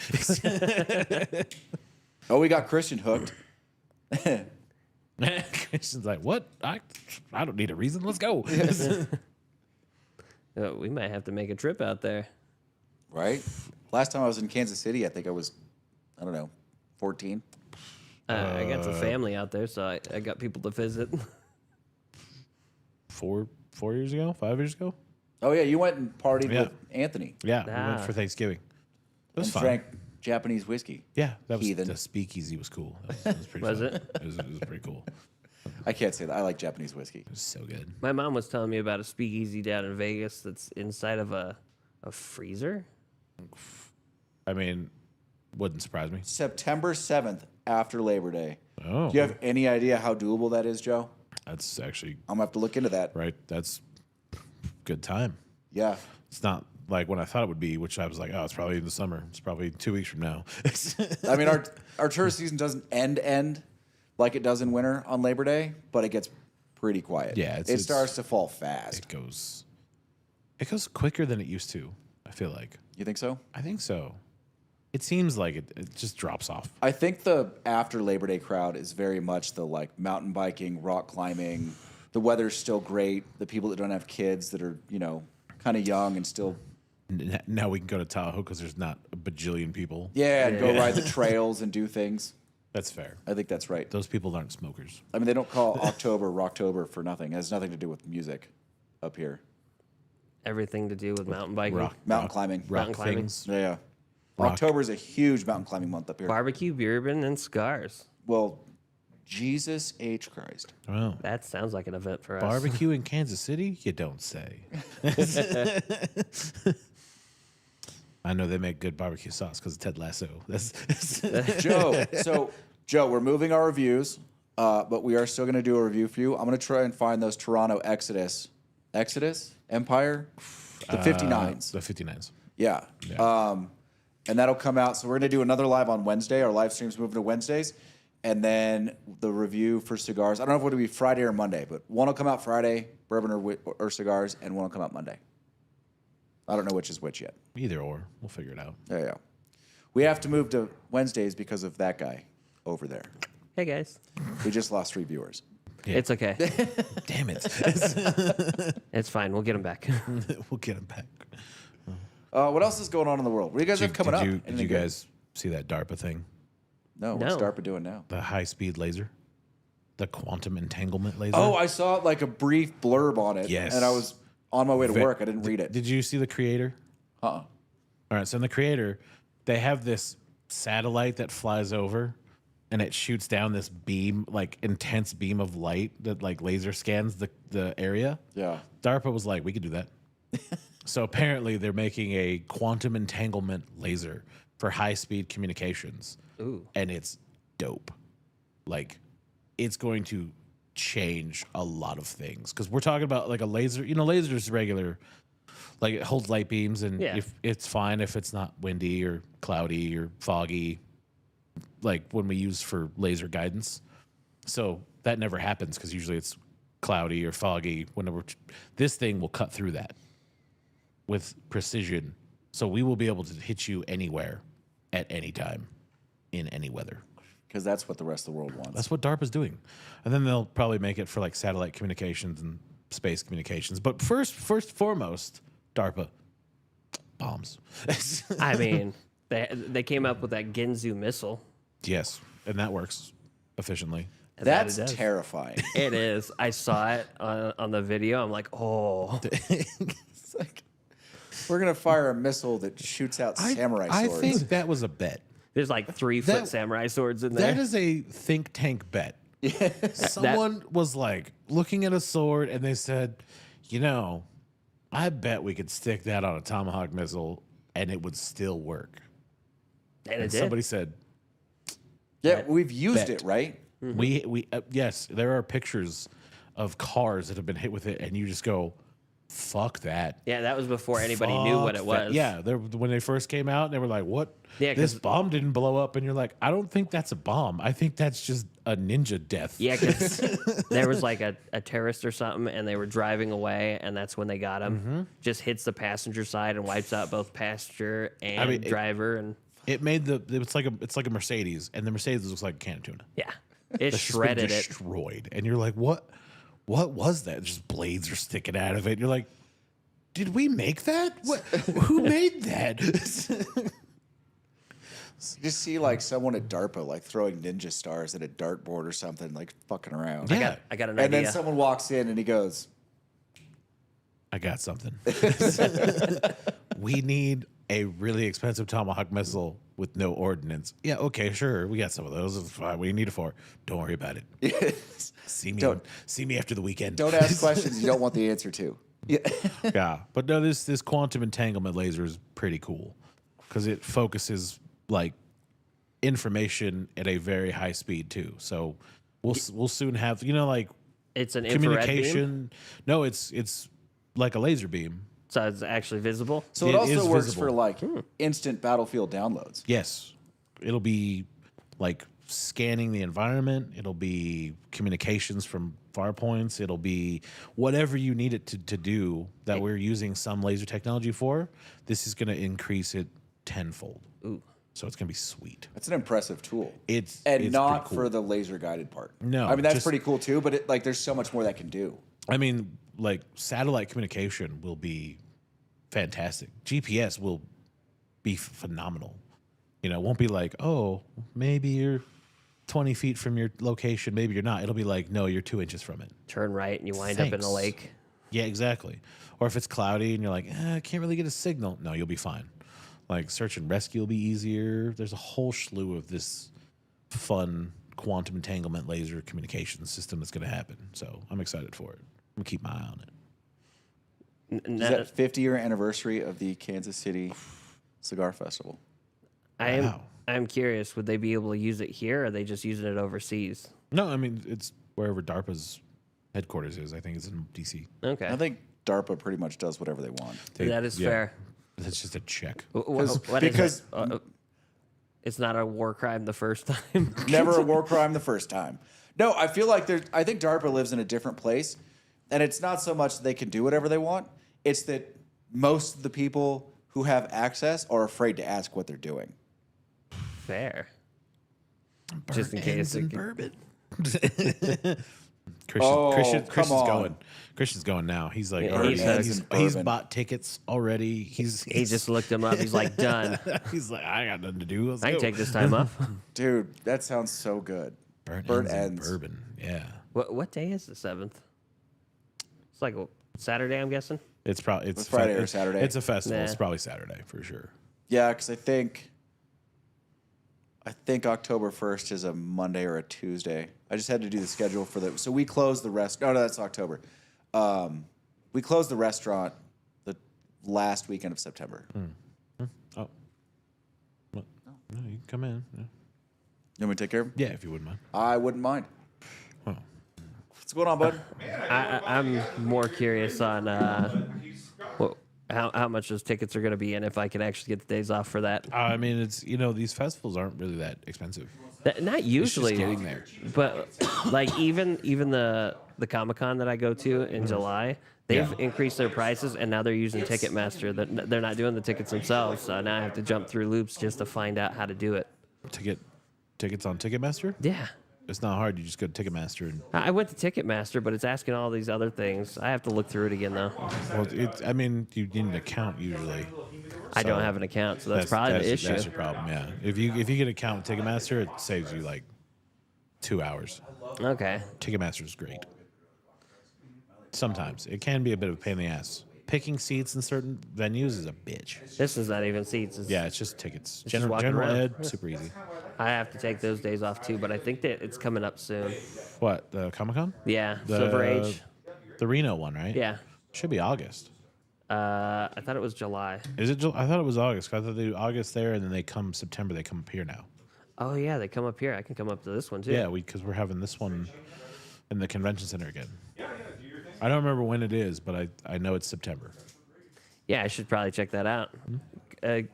Oh, we got Christian hooked. Christian's like, what? I don't need a reason. Let's go. We might have to make a trip out there. Right? Last time I was in Kansas City, I think I was, I don't know, 14. I got some family out there, so I got people to visit. 4 years ago? 5 years ago? Oh, yeah, you went and partied Yeah. with Anthony Yeah, we went Ah. for Thanksgiving. It was and fun. drank Japanese whiskey. Yeah, that was Heathen. the speakeasy was cool. That was pretty Was fun. it? It was pretty cool. I can't say that. I like Japanese whiskey. It was so good. My mom was telling me about a speakeasy down in Vegas that's inside of a freezer. I mean, wouldn't surprise me. September 7th, after Labor Day. Oh, Do you have any idea how doable that is, Joe? that's actually I'm going to have to look into that. right. That's good time. Yeah. It's not like when I thought it would be, which I was like, oh, it's probably in the summer. It's probably 2 weeks from now. I mean, our tourist season doesn't end like it does in winter on Labor Day, but it gets pretty quiet. Yeah, it it's- starts to fall fast. It goes quicker than it used to. I feel like. You think so? I think so. It seems like it just drops off. I think the after Labor Day crowd is very much the like mountain biking, rock climbing. The weather's still great. The people that don't have kids that are, kind of young and still, Now we can go to Tahoe because there's not a bajillion people. and go ride the trails and do things. That's fair. I think that's right. Those people aren't smokers. I mean, they don't call October Rocktober for nothing. It has nothing to do with music up here. Everything to do with mountain biking, Mountain climbing. Mountain climbing. things. Yeah. Rock. October is a huge mountain climbing month up here. barbecue, bourbon, and cigars. Well, Jesus H. Christ. Wow. That sounds like an event for us. Barbecue in Kansas City? You don't say. I know they make good barbecue sauce because of Ted Lasso. Joe, we're moving our reviews, but we are still going to do a review for you. I'm going to try and find those Toronto Exodus, Empire, the 59s. The 59s. Yeah. And that'll come out. So we're going to do another live on Wednesday. Our live stream's moving to Wednesdays. And then the review for cigars. I don't know if it'll be Friday or Monday, but one will come out Friday, bourbon or cigars, and one will come out Monday. I don't know which is which yet. Either or. We'll figure it out. There you go. We have to move to Wednesdays because of that guy over there. Hey guys, We just lost 3 viewers. Yeah. it's okay. Damn it. It's fine. We'll get them back. We'll get him back. What else is going on in the world? What do you guys have coming up? Did Anything you good? guys see that DARPA thing? No, what's No. DARPA doing now? The high-speed laser? The quantum entanglement laser? Oh, I saw like a brief blurb on it. Yes. And I was on my way to work. I didn't read it. Did you see the creator? Uh-uh. All right, so in the creator, they have this satellite that flies over and it shoots down this beam, like intense beam of light that like laser scans the area. Yeah. DARPA was like, we could do that. So apparently they're making a quantum entanglement laser for high-speed communications. Ooh. And it's dope. Like, it's going to change a lot of things. Because we're talking about like a laser, laser's regular. Like it holds light beams, and Yeah. if it's fine if it's not windy or cloudy or foggy, like when we use for laser guidance. So that never happens because usually it's cloudy or foggy. Whenever this thing will cut through that with precision, so we will be able to hit you anywhere, at any time, in any weather. Because that's what the rest of the world wants. That's what DARPA's doing, and then they'll probably make it for like satellite communications and space communications. But first foremost, DARPA bombs. I mean, they came up with that Ginzu missile. Yes, and that works efficiently. And That's that it does. terrifying. It is. I saw it on the video. I'm like, oh. It's like, we're going to fire a missile that shoots out samurai I swords. think that was a bet. There's like 3-foot That- samurai swords in there. That is a think tank bet. Someone was like looking at a sword and they said, I bet we could stick that on a Tomahawk missile and it would still work. and And it did. somebody said, Yeah, we've used Bet. it, right? we yes, there are pictures of cars that have been hit with it and you just go, fuck that. Yeah, that was before anybody knew what it Fuck that. was. Yeah, when they first came out, they were like, "What? Yeah, this 'cause- bomb didn't blow up." And you're like, "I don't think that's a bomb. I think that's just a ninja death." Yeah, because there was like a terrorist or something, and they were driving away, and that's when they got him. Mm-hmm. Just hits the passenger side and wipes out both passenger and driver, and it made it's like a Mercedes, and the Mercedes looks like a can of tuna. yeah, it It's just been shredded it. destroyed, and you're like, "What? What was that?" Just blades are sticking out of it. You're like, "Did we make that? What? Who made that?" You just see like someone at DARPA like throwing ninja stars at a dartboard or something, like fucking around. Yeah. I got an And idea. then someone walks in and he goes, I got something. We need a really expensive Tomahawk missile with no ordnance. Yeah, okay, sure. We got some of those. It's fine. What do you need it for? Don't worry about it. See me after the weekend. don't ask questions you don't want the answer to. Yeah. Yeah, but no, this quantum entanglement laser is pretty cool because it focuses like information at a very high speed too. So we'll soon have like It's an infrared beam, communication. No, it's like a laser beam. so it's actually visible. So it It also is works visible. for like instant battlefield downloads. Yes, it'll be like scanning the environment. It'll be communications from far points. It'll be whatever you need it to do that we're using some laser technology for. This is going to increase it tenfold. Ooh. So it's going to be sweet. That's an impressive tool. It's And it's not pretty cool. for the laser guided part. No, I mean, that's just- pretty cool too, but there's so much more that can do. I mean, like satellite communication will be fantastic. GPS will be phenomenal. It won't be like, oh, maybe you're 20 feet from your location. Maybe you're not. It'll be like, no, you're 2 inches from it. Turn right and you wind up in Thanks. a lake. Yeah, exactly. Or if it's cloudy and you're like, I can't really get a signal. No, you'll be fine. Like search and rescue will be easier. There's a whole slew of this fun quantum entanglement laser communication system that's going to happen. So I'm excited for it. I'm going to keep my eye on it. N- Is n- that 50-year anniversary of the Kansas City Cigar Festival? Wow. I'm curious, would they be able to use it here, or are they just using it overseas? No, I mean, it's wherever DARPA's headquarters is. I think it's in D.C. Okay. I think DARPA pretty much does whatever they want. That is fair. That's just a check. What is because- it? It's not a war crime the first time. Never a war crime the first time. No, I feel like I think DARPA lives in a different place, and it's not so much that they can do whatever they want. It's that most of the people who have access are afraid to ask what they're doing. Fair. Just in case. bourbon. Oh, Christian's come on. going. Christian's going now. He's like, Yeah, already, he says- he's bourbon. bought tickets already. He He's just looked him up. He's like, done. he's like, I got nothing to do. Let's I go. can take this time off. Dude, that sounds so good. Burnt ends. ends. Bourbon. Yeah. What day is the 7th? It's like a Saturday, I'm guessing. It's probably it's Friday or it's- Saturday. It's a festival. Nah. It's probably Saturday for sure. Yeah, because I think October 1st is a Monday or a Tuesday. I just had to do the schedule for the. So we closed the rest. No, that's October. We closed the restaurant the last weekend of September. Oh. What? No, you can come in. Yeah. You want me to take care of him? Yeah, if you wouldn't mind. I wouldn't mind. Oh. What's going on, bud? I'm more curious on how much those tickets are going to be and if I can actually get the days off for that. I mean, it's these festivals aren't really that expensive. Not usually, getting there. but like even the Comic-Con that I go to in July, they've Yeah. increased their prices and now they're using Ticketmaster. They're not doing the tickets themselves, so now I have to jump through loops just to find out how to do it. To get tickets on Ticketmaster, Yeah. it's not hard. You just go to Ticketmaster and I went to Ticketmaster, but it's asking all these other things. I have to look through it again, though. well, I mean, you need an account usually. I don't have an account, so that's probably the issue. That's your problem. Yeah. If you get an account with Ticketmaster, it saves you like 2 hours. Okay. Ticketmaster is great. Sometimes it can be a bit of a pain in the ass. Picking seats in certain venues is a bitch. This is not even seats. Yeah, it's just tickets. just General, walking general around. ed, super easy. I have to take those days off, too, but I think that it's coming up soon. What, the Comic Con? Yeah, The Silver Age. The Reno one, right? Yeah. Should be August. I thought it was July. Is it? I thought it was August. 'Cause I thought they do August there, and then they come September. They come up here now. Oh, yeah, they come up here. I can come up to this one, too. Yeah, because we're having this one in the convention center again. I don't remember when it is, but I know it's September. Yeah, I should probably check that out.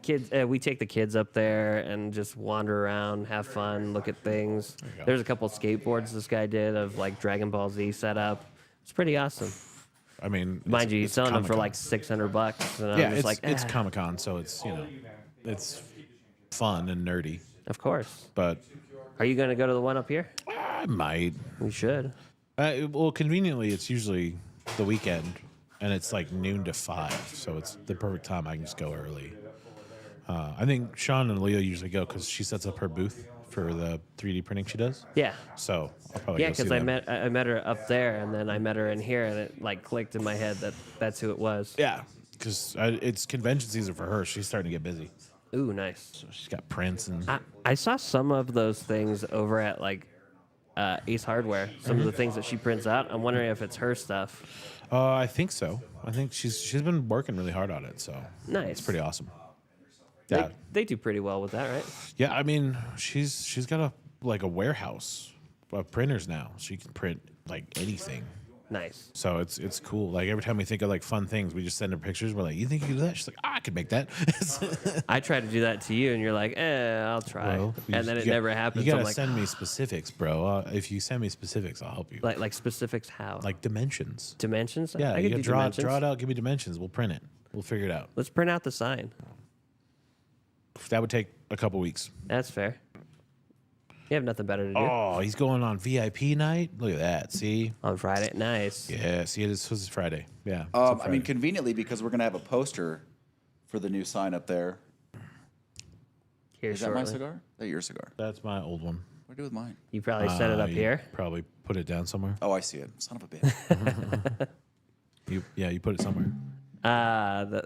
Kids, we take the kids up there and just wander around, have fun, look at things. you go. There's a couple skateboards this guy did of like Dragon Ball Z setup. It's pretty awesome. I mean, Mind you, he's selling them for Comic-Con. like $600, and Yeah, I'm just like, it's "Ah." Comic Con, so it's it's fun and nerdy. Of course. But Are you going to go to the one up here? I might. You should. Well, conveniently, it's usually the weekend, and it's like noon to 5, so it's the perfect time. I can just go early. I think Sean and Leah usually go because she sets up her booth for the 3D printing she does. Yeah. So I'll probably Yeah, go see because them. I met her up there, and then I met her in here, and it like clicked in my head that that's who it was. Yeah, because it's convention season for her. She's starting to get busy. Ooh, nice. So she's got prints and I saw some of those things over at like Ace Hardware. Some of the things that she prints out. I'm wondering if it's her stuff. I think so. I think she's been working really hard on it. So Nice. it's pretty awesome. They, Yeah, they do pretty well with that, right? yeah. I mean, she's got a warehouse of printers now. She can print like anything. Nice. So it's cool. Like every time we think of like fun things, we just send her pictures. We're like, you think you can do that? She's like, I could make that. I tried to do that to you, and you're like, I'll try. Well, and then it never happens. You gotta I'm like, send me specifics, bro. If you send me specifics, I'll help you. like specifics how? Like dimensions. Dimensions? Yeah, I you could gotta do draw dimensions. it out. Give me dimensions. We'll print it. We'll figure it out. Let's print out the sign. That would take a couple weeks. That's fair. You have nothing better to do Oh, he's going on VIP night. Look at that. See? on Friday. Nice. Yeah. See, this was Friday. Yeah. it's a I mean, Friday. conveniently, because we're going to have a poster for the new sign up there. Here Is that shortly. my cigar? Is that your cigar? That's my old one. do with mine? You probably set it up You here. Probably put it down somewhere. Oh, I see it. Son of a bitch. You put it somewhere. I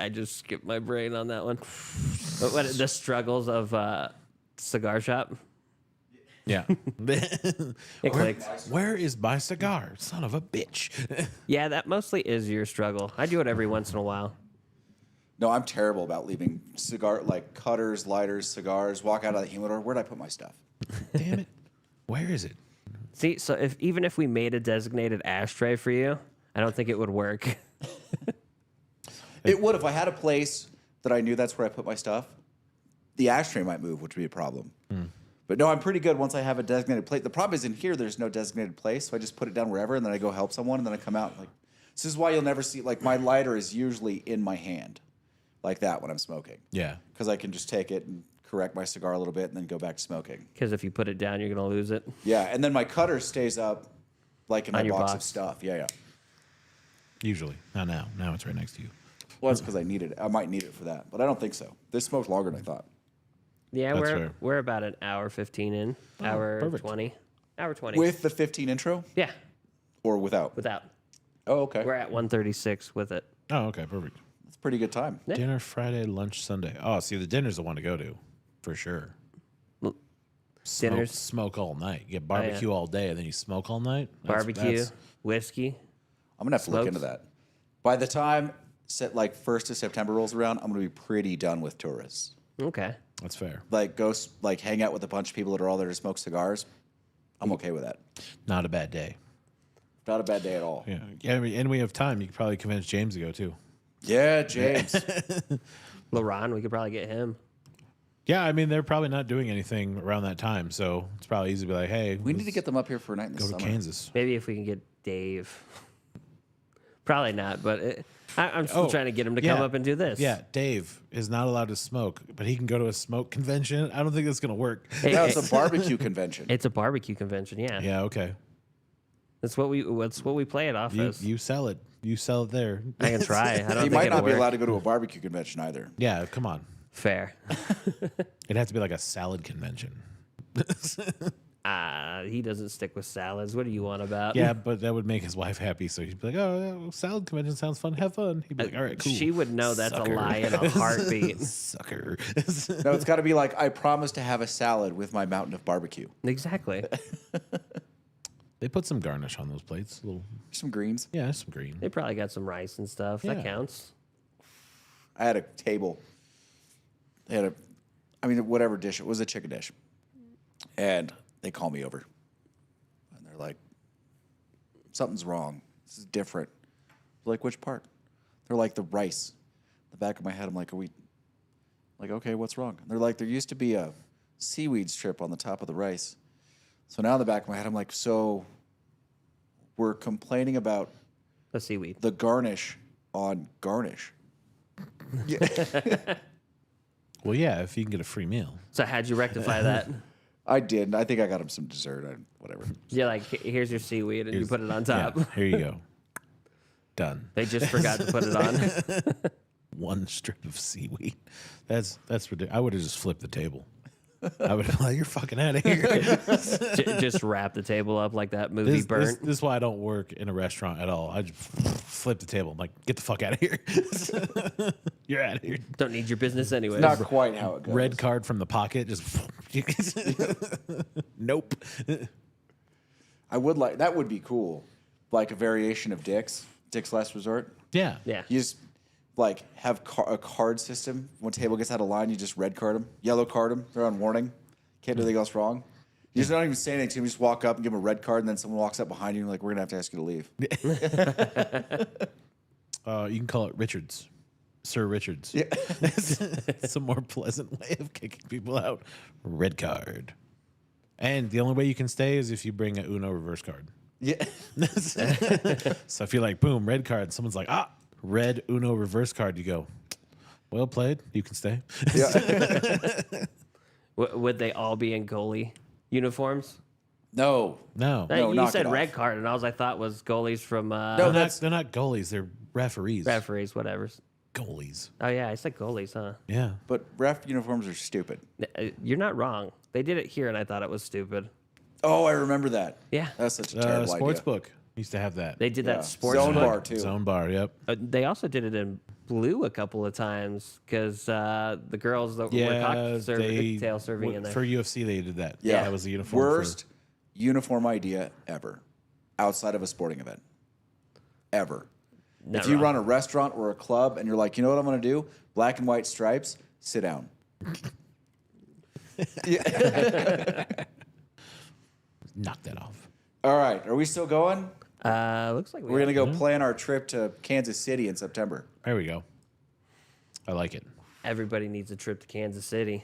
just skipped my brain on that one. The struggles of cigar shop. Yeah. It clicked. Where is my cigar? Son of a bitch. Yeah, that mostly is your struggle. I do it every once in a while. No, I'm terrible about leaving cigar, like cutters, lighters, cigars, walk out of the humidor. Where'd I put my stuff? Damn it. Where is it? See, so even if we made a designated ashtray for you, I don't think it would work. It would if I had a place that I knew that's where I put my stuff. The ashtray might move, which would be a problem. But no, I'm pretty good once I have a designated place. The problem is in here, there's no designated place, so I just put it down wherever, and then I go help someone, and then I come out. Like, this is why you'll never see, like, my lighter is usually in my hand, like that when I'm smoking. Yeah. Because I can just take it and correct my cigar a little bit and then go back to smoking. Because if you put it down, you're going to lose it. Yeah, and then my cutter stays up, like, in my On your box of box. stuff. Yeah. Usually. Not now. Now it's right next to you. Well, that's because I need it. I might need it for that, but I don't think so. This smoked longer than I thought. Yeah, That's we're fair. we're about an hour 15 in. Hour perfect. 20. Hour 20. With the 15 intro Yeah, or without? without. Oh, okay. We're at 136 with it. Oh, okay. Perfect. That's a pretty good time. Yeah. Dinner Friday, lunch Sunday. Oh, see, the dinner's the one to go to for sure. Dinners, Smoke all night. You get barbecue all day, and then you smoke all night. barbecue, whiskey. I'm gonna have to look Smokes? into that. By the time like 1st of September rolls around, I'm gonna be pretty done with tourists. Okay. That's fair. Like like hang out with a bunch of people that are all there to smoke cigars. I'm okay with that. Not a bad day. Not a bad day at all. Yeah. And we have time. You could probably convince James to go too. Yeah, James. LaRon, we could probably get him. Yeah, I mean, they're probably not doing anything around that time, so it's probably easy to be like, hey, we need to get them up here for a night in the go to summer. Kansas. Maybe if we can get Dave. Probably not, but I'm still trying to get him to come up and do this. Yeah, Dave is not allowed to smoke, but he can go to a smoke convention. I don't think that's going to work. No, it's a barbecue convention. It's a barbecue convention, yeah. Yeah, okay. That's what we play it off as. You sell it. You sell it there. I can try. I don't He think might it'll not be work. allowed to go to a barbecue convention either. Yeah, come on. Fair. It'd have to be like a salad convention. He doesn't stick with salads. What do you want about? Yeah, but that would make his wife happy, so he'd be like, oh, yeah, salad convention sounds fun. Have fun. He'd be like, all right, cool. She would know that's Sucker. a lie in a heartbeat. Sucker. No, it's got to be like, I promise to have a salad with my mountain of barbecue. Exactly. They put some garnish on those plates. Some greens. Yeah, some green. They probably got some rice and stuff. Yeah. That counts. I had a table. They had whatever dish. It was a chicken dish. And they call me over. And they're like, something's wrong. This is different. I'm like, which part? They're like, the rice. The back of my head, I'm like, okay, what's wrong? And they're like, there used to be a seaweed strip on the top of the rice. So now in the back of my head, I'm like, so we're complaining about The seaweed. the garnish on garnish. Well, yeah, if you can get a free meal. So how'd you rectify that? I did. I think I got him some dessert. Whatever. You're like, here's your seaweed, and you put it on top. Yeah, here you go. Done. They just forgot to put it on. One strip of seaweed. That's ridiculous. I would have just flipped the table. I would have been like, you're fucking out of here. Just wrap the table up like that movie Burnt. This is why I don't work in a restaurant at all. I just flip the table. I'm like, get the fuck out of here. You're out of here. Don't need your business anyways. Not quite how it goes. Red card from the pocket. Just nope. I would like that would be cool, like a variation of Dick's Last Resort. Yeah. Yeah. You just like have a card system. When table gets out of line, you just red card them, yellow card them. They're on warning. Can't do anything else wrong. You just don't even say anything to them. You just walk up and give them a red card, and then someone walks up behind you and like, we're gonna have to ask you to leave. You can call it Richards. Sir Richards. Yeah. It's a more pleasant way of kicking people out. Red card. And the only way you can stay is if you bring a Uno reverse card. Yeah. So if you're like, boom, red card, someone's like, red Uno reverse card, you go, well played, you can stay. Yeah. Would they all be in goalie uniforms? No. No. No, you knock said it red off. card, and all I thought was goalies from No, they're not goalies, they're referees. referees, whatever. Goalies. Oh yeah, I said goalies, huh? Yeah. But ref uniforms are stupid. You're not wrong. They did it here, and I thought it was stupid. Oh, I remember that. Yeah, That's such a terrible Sports idea. book used to have that. they did Yeah. that sports Zone book. bar too. Zone bar. Yep. They also did it in blue a couple of times because the girls that were Yeah. cocktail serving in there. For UFC, they did that. Yeah, That was the uniform. Worst uniform idea ever, outside of a sporting event, ever. Not if you wrong. run a restaurant or a club and you're like, you know what I'm going to do? Black and white stripes. Sit down. Knock that off. All right, are we still going? Looks like We're going to go plan our trip to Kansas City in September. There we go. I like it. Everybody needs a trip to Kansas City.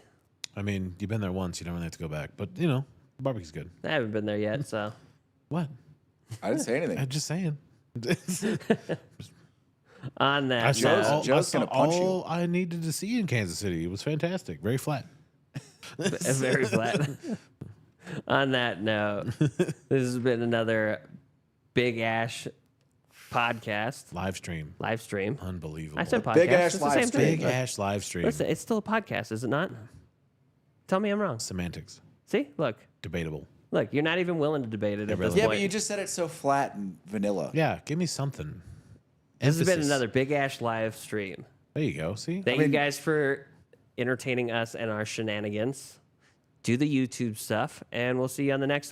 I mean, you've been there once. You don't really have to go back. But, you know, barbecue's good. I haven't been there yet, so What? I didn't say anything. I'm just saying. on that I saw note, all, Joe's I saw gonna punch you. all I needed to see in Kansas City. It was fantastic. Very flat. very flat. On that note, this has been another Big Ash podcast Live stream. live stream. Unbelievable. I said podcast. Big Ash It's the live same stream. thing. Big Ash live stream. Listen, it's still a podcast, is it not? Tell me I'm wrong. Semantics. See, look, Debatable. you're not even willing to debate it at really this Yeah, point. but you just said it so flat and vanilla. Yeah, give me something. This has been Emphasis. another Big Ash live stream. There you go. See? Thank you guys for entertaining us and our shenanigans. Do the YouTube stuff, and we'll see you on the next one.